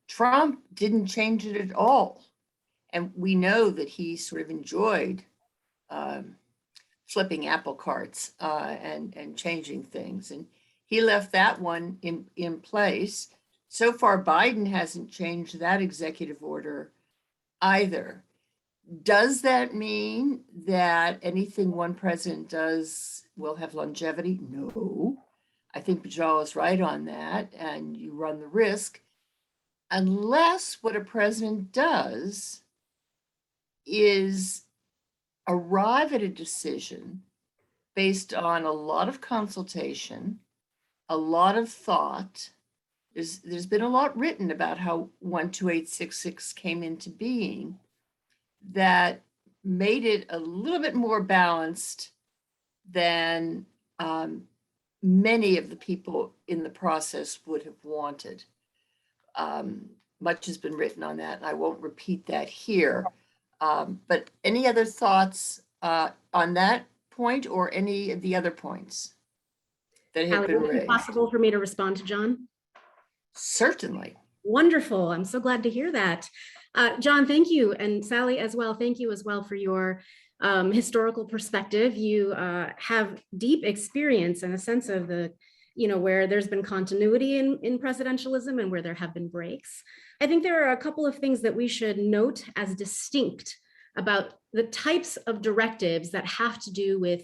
Trump didn't change it at all. And we know that he sort of enjoyed flipping apple carts and changing things. And he left that one in place. So far, Biden hasn't changed that executive order either. Does that mean that anything one president does will have longevity? No. I think Bajal is right on that, and you run the risk, unless what a president does is arrive at a decision based on a lot of consultation, a lot of thought. There's been a lot written about how 12866 came into being that made it a little bit more balanced than many of the people in the process would have wanted. Much has been written on that, and I won't repeat that here. But any other thoughts on that point or any of the other points that have been Would it be raised? possible for me to respond to John? Certainly. Wonderful. I'm so glad to hear that. John, thank you. And Sally as well. Thank you as well for your historical perspective. You have deep experience and a sense of the, where there's been continuity in presidentialism and where there have been breaks. I think there are a couple of things that we should note as distinct about the types of directives that have to do with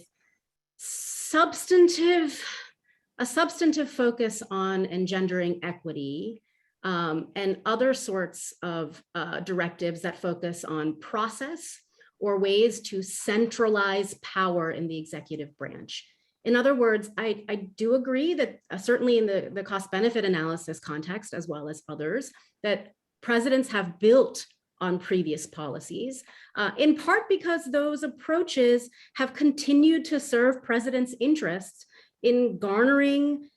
a substantive focus on engendering equity, and other sorts of directives that focus on process or ways to centralize power in the executive branch. In other words, I do agree that certainly in the cost benefit analysis context, as well as others, that presidents have built on previous policies, in part because those approaches have continued to serve presidents' interests in garnering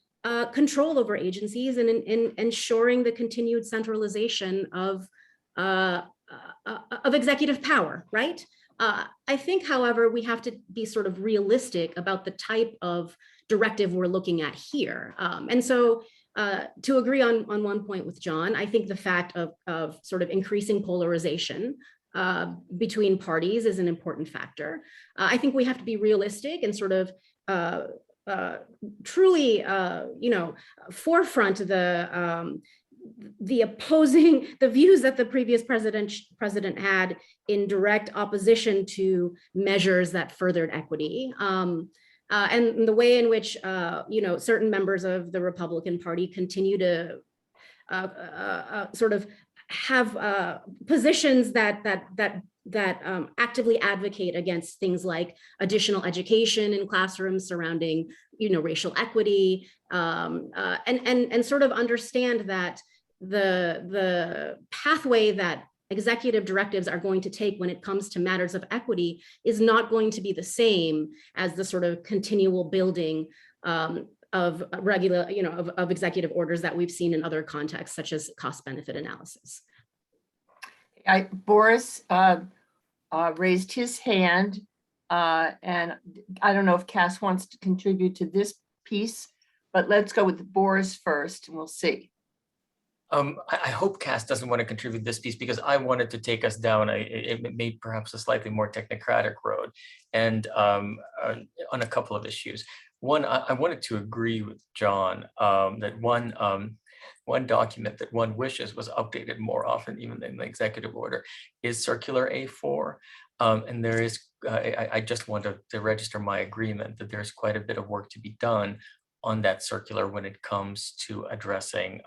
control over agencies and in ensuring the continued centralization of executive power, right? I think, however, we have to be sort of realistic about the type of directive we're looking at here. And so to agree on one point with John, I think the fact of sort of increasing polarization between parties is an important factor. I think we have to be realistic and sort of truly, forefront the opposing, the views that the previous president had in direct opposition to measures that furthered equity. And the way in which, certain members of the Republican Party continue to sort of have positions that actively advocate against things like additional education in classrooms surrounding, racial equity, and sort of understand that the pathway that executive directives are going to take when it comes to matters of equity is not going to be the same as the sort of continual building of regular, of executive orders that we've seen in other contexts, such as cost benefit analysis. Boris raised his hand, and I don't know if Cass wants to contribute to this piece, but let's go with Boris first and we'll see. I hope Cass doesn't want to contribute this piece because I wanted to take us down perhaps a slightly more technocratic road and on a couple of issues. One, I wanted to agree with John that one document that one wishes was updated more often even than the executive order is Circular A4. And there is, I just want to register my agreement that there's quite a bit of work to be done on that circular when it comes to addressing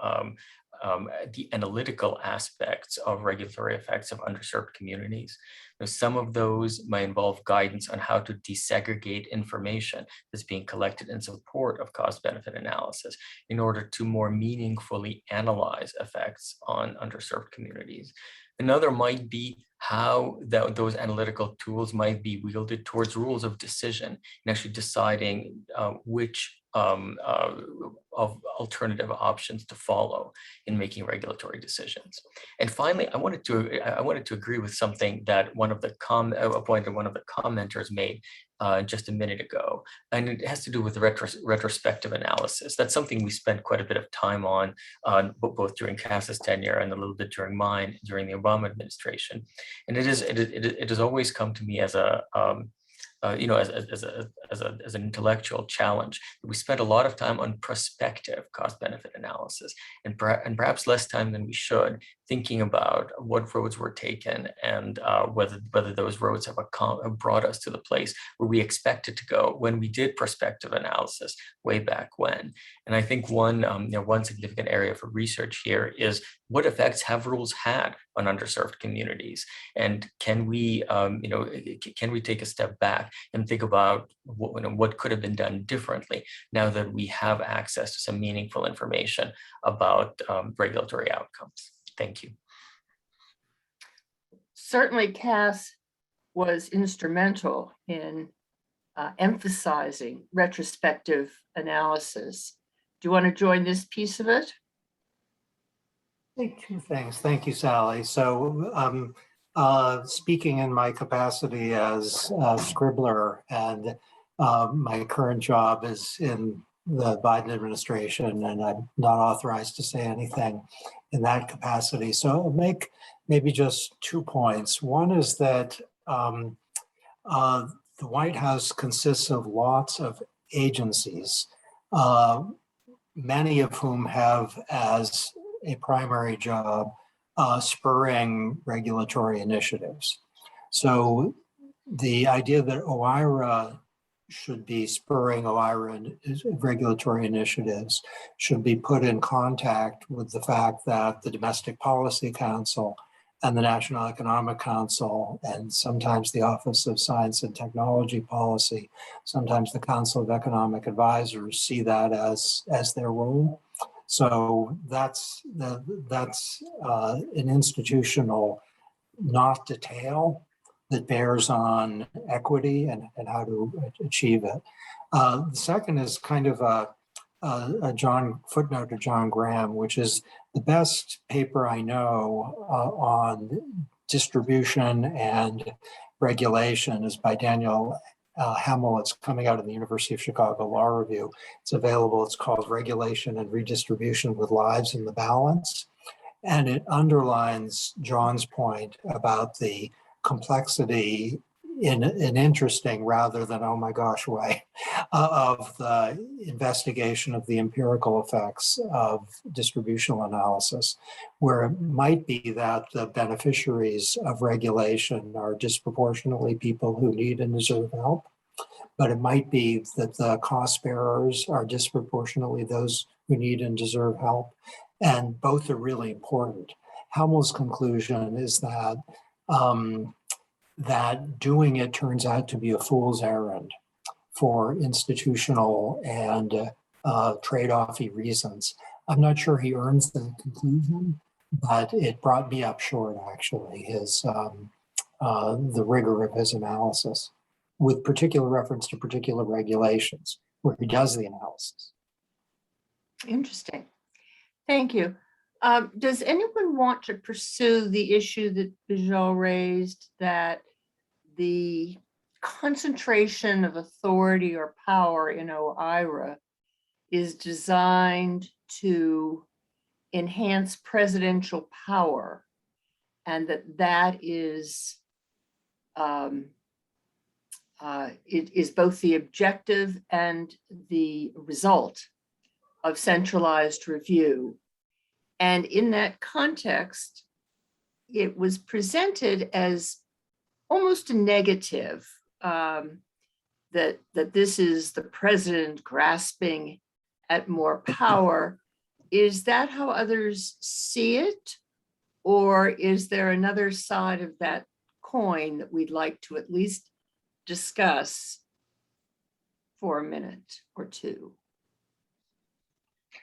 the analytical aspects of regulatory effects of underserved communities. Now, some of those might involve guidance on how to desegregate information that's being collected in support of cost-benefit analysis in order to more meaningfully analyze effects on underserved communities. Another might be how those analytical tools might be wielded towards rules of decision and actually deciding which of alternative options to follow in making regulatory decisions. And finally, I wanted to agree with something that one of the commenters made just a minute ago, and it has to do with retrospective analysis. That's something we spent quite a bit of time on both during Cass's tenure and a little bit during mine during the Obama administration. And it has always come to me as a as an intellectual challenge. We spent a lot of time on prospective cost-benefit analysis, and perhaps less time than we should thinking about what roads were taken and whether those roads have brought us to the place where we expected to go when we did prospective analysis way back when. And I think one significant area for research here is what effects have rules had on underserved communities, and can we take a step back and think about what could have been done differently now that we have access to some meaningful information about regulatory outcomes. Thank you. Certainly, Cass was instrumental in emphasizing retrospective analysis. Do you want to join this piece of it? I think two things. Thank you, Sally. So speaking in my capacity as a scribbler, and my current job is in the Biden administration, and I'm not authorized to say anything in that capacity. So I'll make maybe just 2 points. One is that the White House consists of lots of agencies, many of whom have as a primary job spurring regulatory initiatives. So the idea that OIRA should be spurring OIRA regulatory initiatives should be put in contact with the fact that the Domestic Policy Council and the National Economic Council, and sometimes the Office of Science and Technology Policy, sometimes the Council of Economic Advisors see that as their role. So that's an institutional not detail that bears on equity and how to achieve it. The second is kind of a footnote to John Graham, which is the best paper I know on distribution and regulation is by Daniel Hamill. It's coming out of the University of Chicago Law Review. It's available. It's called Regulation and Redistribution with Lives in the Balance. And it underlines John's point about the complexity in an interesting rather than oh my gosh way of the investigation of the empirical effects of distributional analysis, where it might be that the beneficiaries of regulation are disproportionately people who need and deserve help, but it might be that the cost bearers are disproportionately those who need and deserve help, and both are really important. Hamill's conclusion is that that doing it turns out to be a fool's errand for institutional and trade-offy reasons. I'm not sure he earns the conclusion, but it brought me up short, actually, the rigor of his analysis, with particular reference to particular regulations where he does the analysis. Interesting. Thank you. Does anyone want to pursue the issue that Bijal raised, that the concentration of authority or power in OIRA is designed to enhance presidential power, and that is it is both the objective and the result of centralized review? And in that context, it was presented as almost a negative, that this is the president grasping at more power. Is that how others see it? Or is there another side of that coin that we'd like to at least discuss for a minute or two?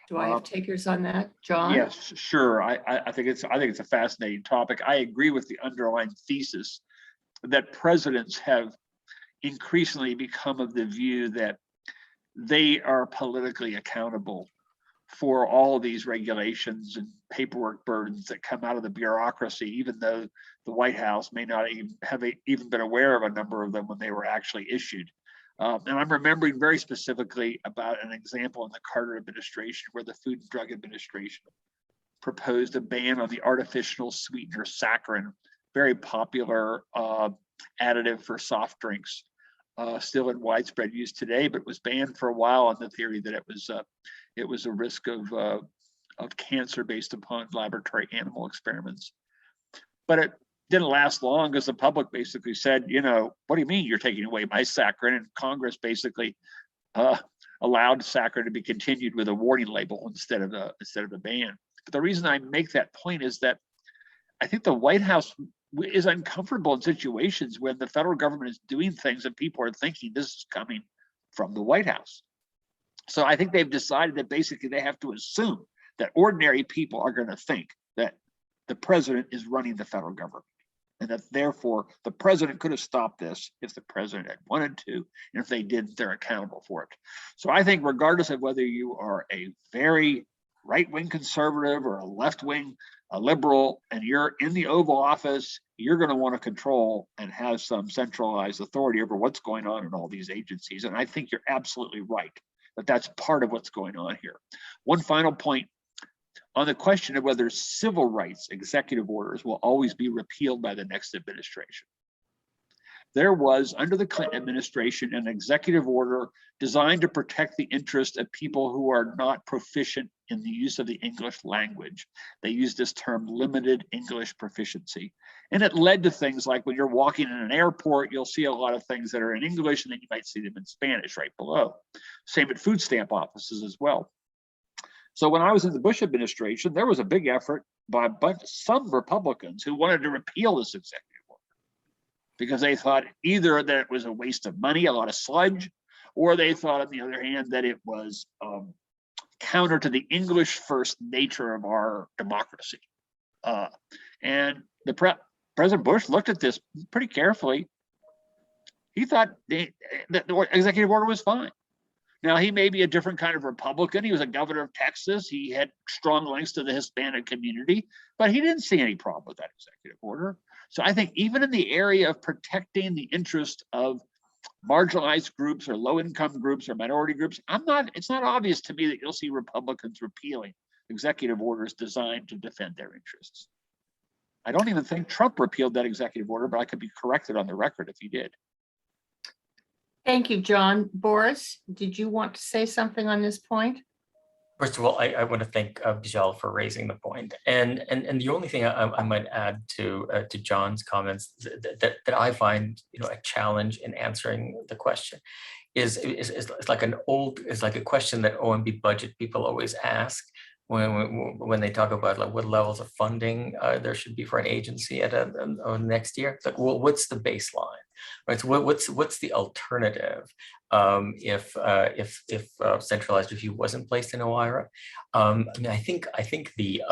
Do I have takers on that, John? Yes, sure. I think it's a fascinating topic. I agree with the underlying thesis that presidents have increasingly become of the view that they are politically accountable for all of these regulations and paperwork burdens that come out of the bureaucracy, even though the White House may not even have been aware of a number of them when they were actually issued. And I'm remembering very specifically about an example in the Carter administration where the Food and Drug Administration proposed a ban on the artificial sweetener saccharin, very popular additive for soft drinks, still in widespread use today, but was banned for a while on the theory that it was a risk of cancer based upon laboratory animal experiments. But it didn't last long because the public basically said, what do you mean you're taking away my saccharin? And Congress basically allowed saccharin to be continued with a warning label instead of a ban. But the reason I make that point is that I think the White House is uncomfortable in situations when the federal government is doing things and people are thinking this is coming from the White House. So I think they've decided that basically they have to assume that ordinary people are going to think that the president is running the federal government, and that therefore the president could have stopped this if the president had wanted to, and if they didn't, they're accountable for it. So I think regardless of whether you are a very right-wing conservative or a left-wing liberal, and you're in the Oval Office, you're going to want to control and have some centralized authority over what's going on in all these agencies. And I think you're absolutely right that that's part of what's going on here. One final point on the question of whether civil rights executive orders will always be repealed by the next administration. there was, under the Clinton administration, an executive order designed to protect the interest of people who are not proficient in the use of the English language. They use this term limited English proficiency. And it led to things like when you're walking in an airport, you'll see a lot of things that are in English, and then you might see them in Spanish right below. Same at food stamp offices as well. So when I was in the Bush administration, there was a big effort by some Republicans who wanted to repeal this executive order because they thought either that it was a waste of money, a lot of sludge, or they thought, on the other hand, that it was counter to the English first nature of our democracy. And President Bush looked at this pretty carefully. He thought the executive order was fine. Now, he may be a different kind of Republican. He was a governor of Texas. He had strong links to the Hispanic community, but he didn't see any problem with that executive order. So I think even in the area of protecting the interest of marginalized groups or low-income groups or minority groups, it's not obvious to me that you'll see Republicans repealing executive orders designed to defend their interests. I don't even think Trump repealed that executive order, but I could be corrected on the record if he did. Thank you, John. Boris, did you want to say something on this point? First of all, I want to thank Bijal for raising the point. And the only thing I might add to John's comments that I find a challenge in answering the question is like a question that OMB budget people always ask when they talk about like what levels of funding there should be for an agency at next year. It's like, well, what's the baseline, right? So what's the alternative if centralized review wasn't placed in OIRA? I mean, I think the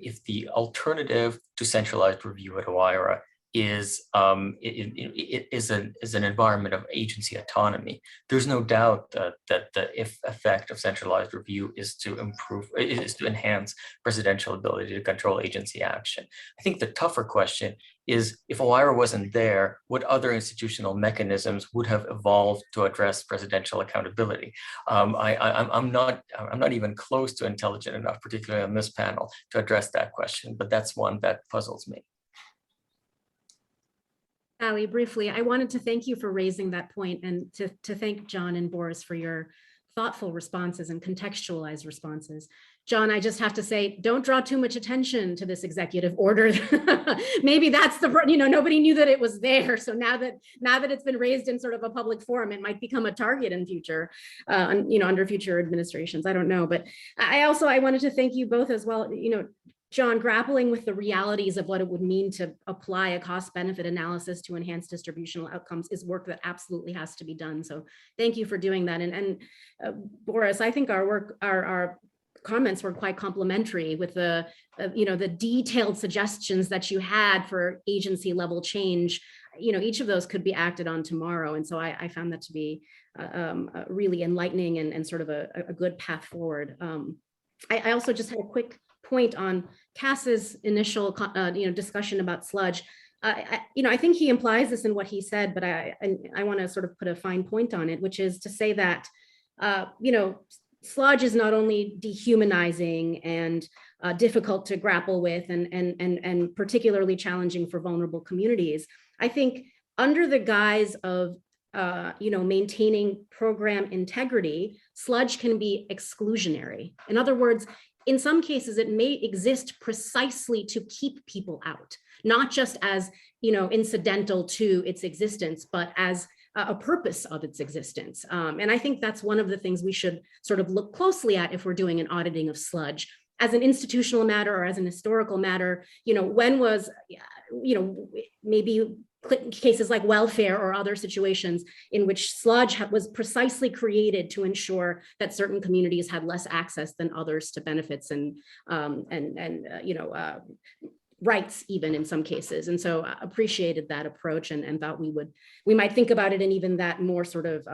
if the alternative to centralized review at OIRA is an environment of agency autonomy, there's no doubt that the effect of centralized review is to enhance presidential ability to control agency action. I think the tougher question is, if OIRA wasn't there, what other institutional mechanisms would have evolved to address presidential accountability? I'm not even close to intelligent enough, particularly on this panel, to address that question, but that's one that puzzles me. Ali, briefly, I wanted to thank you for raising that point and to thank John and Boris for your thoughtful responses and contextualized responses. John, I just have to say, don't draw too much attention to this executive order. Maybe that's nobody knew that it was there. So now that it's been raised in sort of a public forum, it might become a target in future, under future administrations. I don't know, but I wanted to thank you both as well. John, grappling with the realities of what it would mean to apply a cost-benefit analysis to enhance distributional outcomes is work that absolutely has to be done. So thank you for doing that. And Boris, I think our comments were quite complimentary with the detailed suggestions that you had for agency level change. Each of those could be acted on tomorrow. And so I found that to be really enlightening and sort of a good path forward. I also just had a quick point on Cass's initial discussion about sludge. I think he implies this in what he said, but I want to sort of put a fine point on it, which is to say that sludge is not only dehumanizing and difficult to grapple with and particularly challenging for vulnerable communities. I think under the guise of maintaining program integrity, sludge can be exclusionary. In other words, in some cases, it may exist precisely to keep people out, not just as incidental to its existence, but as a purpose of its existence. And I think that's one of the things we should sort of look closely at if we're doing an auditing of sludge. As an institutional matter or as an historical matter, when was, maybe cases like welfare or other situations in which sludge was precisely created to ensure that certain communities had less access than others to benefits and rights, even in some cases. And so I appreciated that approach and thought we might think about it in even that more sort of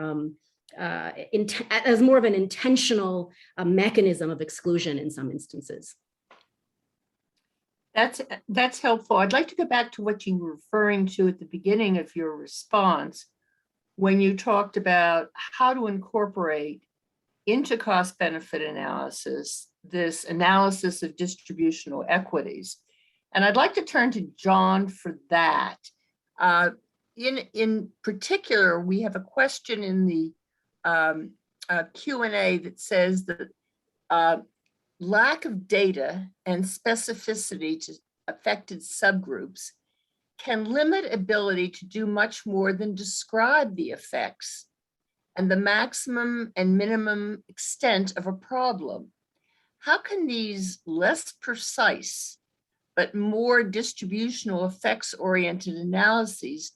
as more of an intentional mechanism of exclusion in some instances. That's helpful. I'd like to go back to what you were referring to at the beginning of your response when you talked about how to incorporate into cost-benefit analysis this analysis of distributional equities. And I'd like to turn to John for that. in particular, we have a question in the Q&A that says that lack of data and specificity to affected subgroups can limit ability to do much more than describe the effects and the maximum and minimum extent of a problem. How can these less precise but more distributional effects-oriented analyses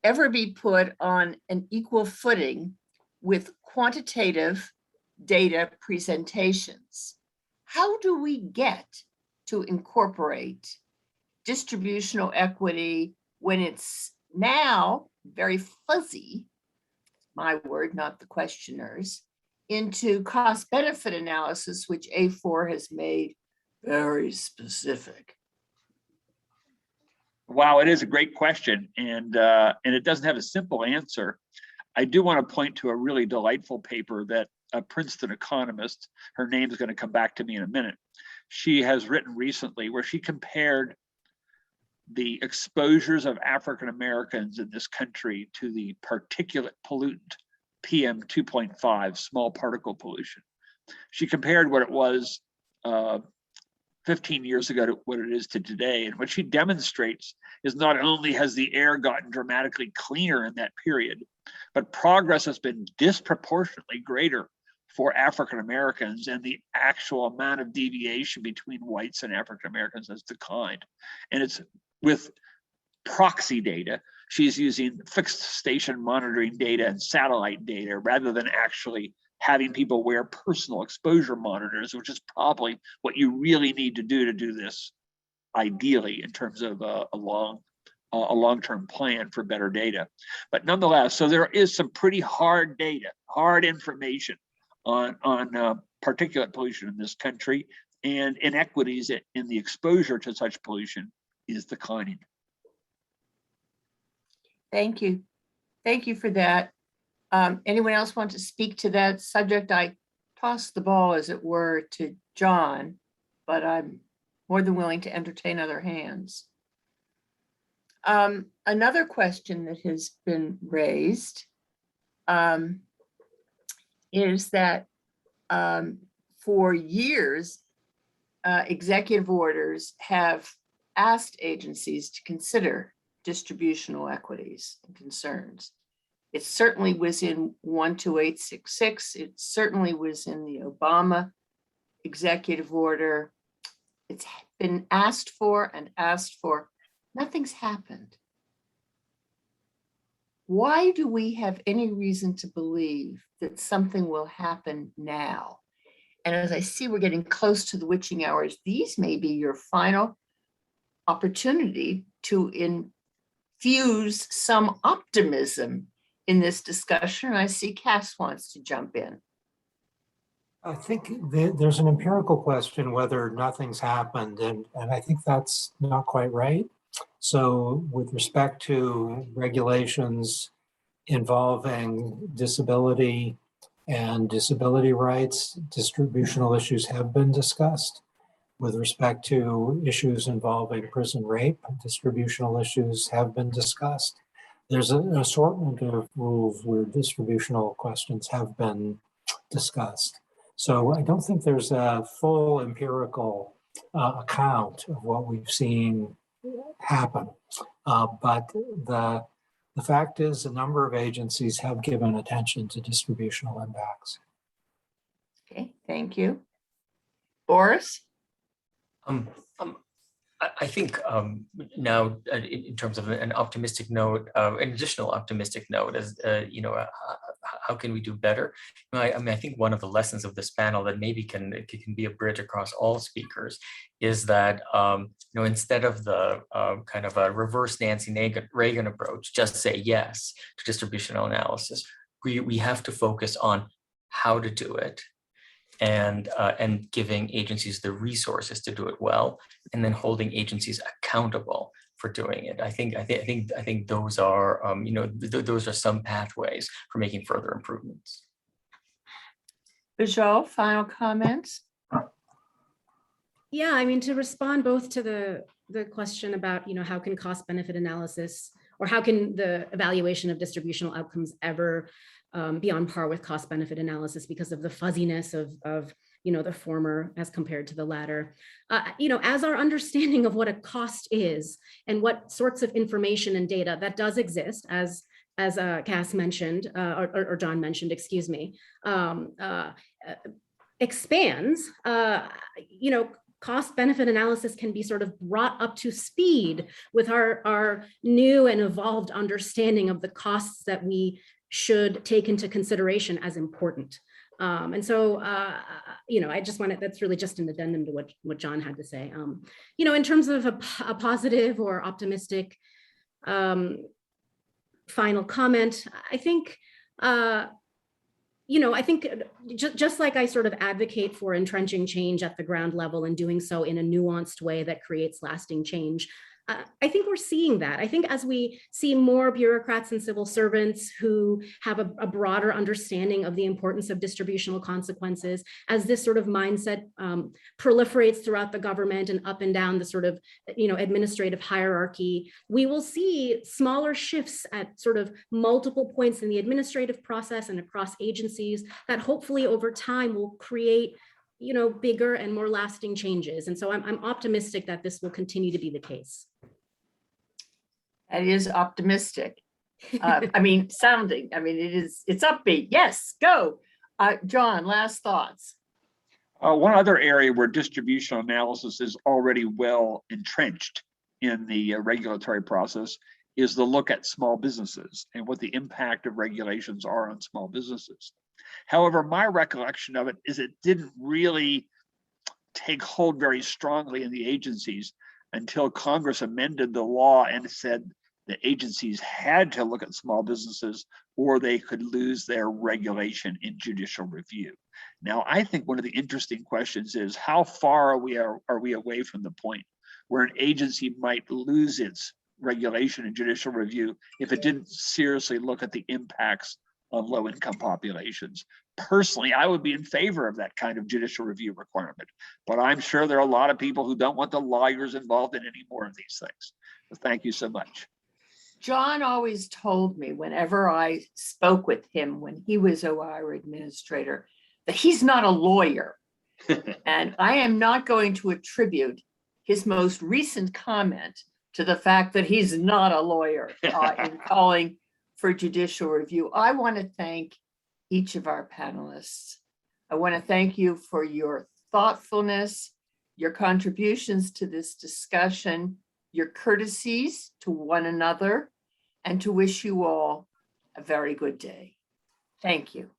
ever be put on an equal footing with quantitative data presentations? How do we get to incorporate distributional equity when it's now very fuzzy, my word, not the questioner's, into cost-benefit analysis, which A4 has made very specific? Wow, it is a great question, and it doesn't have a simple answer. I do want to point to a really delightful paper that a Princeton economist, her name is going to come back to me in a minute, she has written recently, where she compared the exposures of African Americans in this country to the particulate pollutant PM 2.5, small particle pollution. She compared what it was 15 years ago to what it is to today. And what she demonstrates is not only has the air gotten dramatically cleaner in that period, but progress has been disproportionately greater for African Americans, and the actual amount of deviation between whites and African Americans has declined. And it's with proxy data. She's using fixed station monitoring data and satellite data rather than actually having people wear personal exposure monitors, which is probably what you really need to do this ideally in terms of a long-term plan for better data. But nonetheless, so there is some pretty hard data, hard information on particulate pollution in this country, and inequities in the exposure to such pollution is declining. Thank you. Thank you for that. Anyone else want to speak to that subject? I tossed the ball, as it were, to John, but I'm more than willing to entertain other hands. Another question that has been raised is that for years, executive orders have asked agencies to consider distributional equities and concerns. It certainly was in 12866. It certainly was in the Obama executive order. It's been asked for and asked for. Nothing's happened. Why do we have any reason to believe that something will happen now? And as I see we're getting close to the witching hours, these may be your final opportunity to infuse some optimism in this discussion. I see Cass wants to jump in. I think there's an empirical question whether nothing's happened, and I think that's not quite right. So with respect to regulations involving disability and disability rights, distributional issues have been discussed. With respect to issues involving prison rape, distributional issues have been discussed. There's an assortment of rules where distributional questions have been discussed. So I don't think there's a full empirical account of what we've seen happen. But the fact is a number of agencies have given attention to distributional impacts. Okay, thank you. Boris? I think now, in terms of an optimistic note, an additional optimistic note is, how can we do better? I think one of the lessons of this panel that maybe can be a bridge across all speakers is that, instead of the kind of a reverse Nancy Reagan approach, just say yes to distributional analysis, we have to focus on how to do it, and giving agencies the resources to do it well, and then holding agencies accountable for doing it. I think those are those are some pathways for making further improvements. Bijal, final comments? Yeah, I mean, to respond both to the question about, how can cost benefit analysis or how can the evaluation of distributional outcomes ever be on par with cost benefit analysis because of the fuzziness of the former as compared to the latter. As our understanding of what a cost is and what sorts of information and data that does exist, as Cass mentioned, or John mentioned, excuse me, expands, cost benefit analysis can be sort of brought up to speed with our new and evolved understanding of the costs that we should take into consideration as important. I just wanted, that's really just an addendum to what John had to say. In terms of a positive or optimistic final comment, I think, just like I sort of advocate for entrenching change at the ground level and doing so in a nuanced way that creates lasting change, I think we're seeing that. I think as we see more bureaucrats and civil servants who have a broader understanding of the importance of distributional consequences, as this sort of mindset proliferates throughout the government and up and down the sort of, administrative hierarchy, we will see smaller shifts at sort of multiple points in the administrative process and across agencies that hopefully over time will create bigger and more lasting changes. And so I'm optimistic that this will continue to be the case. That is optimistic. Sounding, it's upbeat. Yes, go. John, last thoughts. One other area where distributional analysis is already well entrenched in the regulatory process is the look at small businesses and what the impact of regulations are on small businesses. However, my recollection of it is it didn't really take hold very strongly in the agencies until Congress amended the law and said the agencies had to look at small businesses or they could lose their regulation in judicial review. Now, I think one of the interesting questions is how far are we away from the point where an agency might lose its regulation in judicial review if it didn't seriously look at the impacts on low-income populations. Personally, I would be in favor of that kind of judicial review requirement, but I'm sure there are a lot of people who don't want the lawyers involved in any more of these things. So thank you so much. John always told me whenever I spoke with him when he was OIRA administrator that he's not a lawyer. And I am not going to attribute his most recent comment to the fact that he's not a lawyer in calling for judicial review. I want to thank each of our panelists. I want to thank you for your thoughtfulness, your contributions to this discussion, your courtesies to one another, and to wish you all a very good day. Thank you.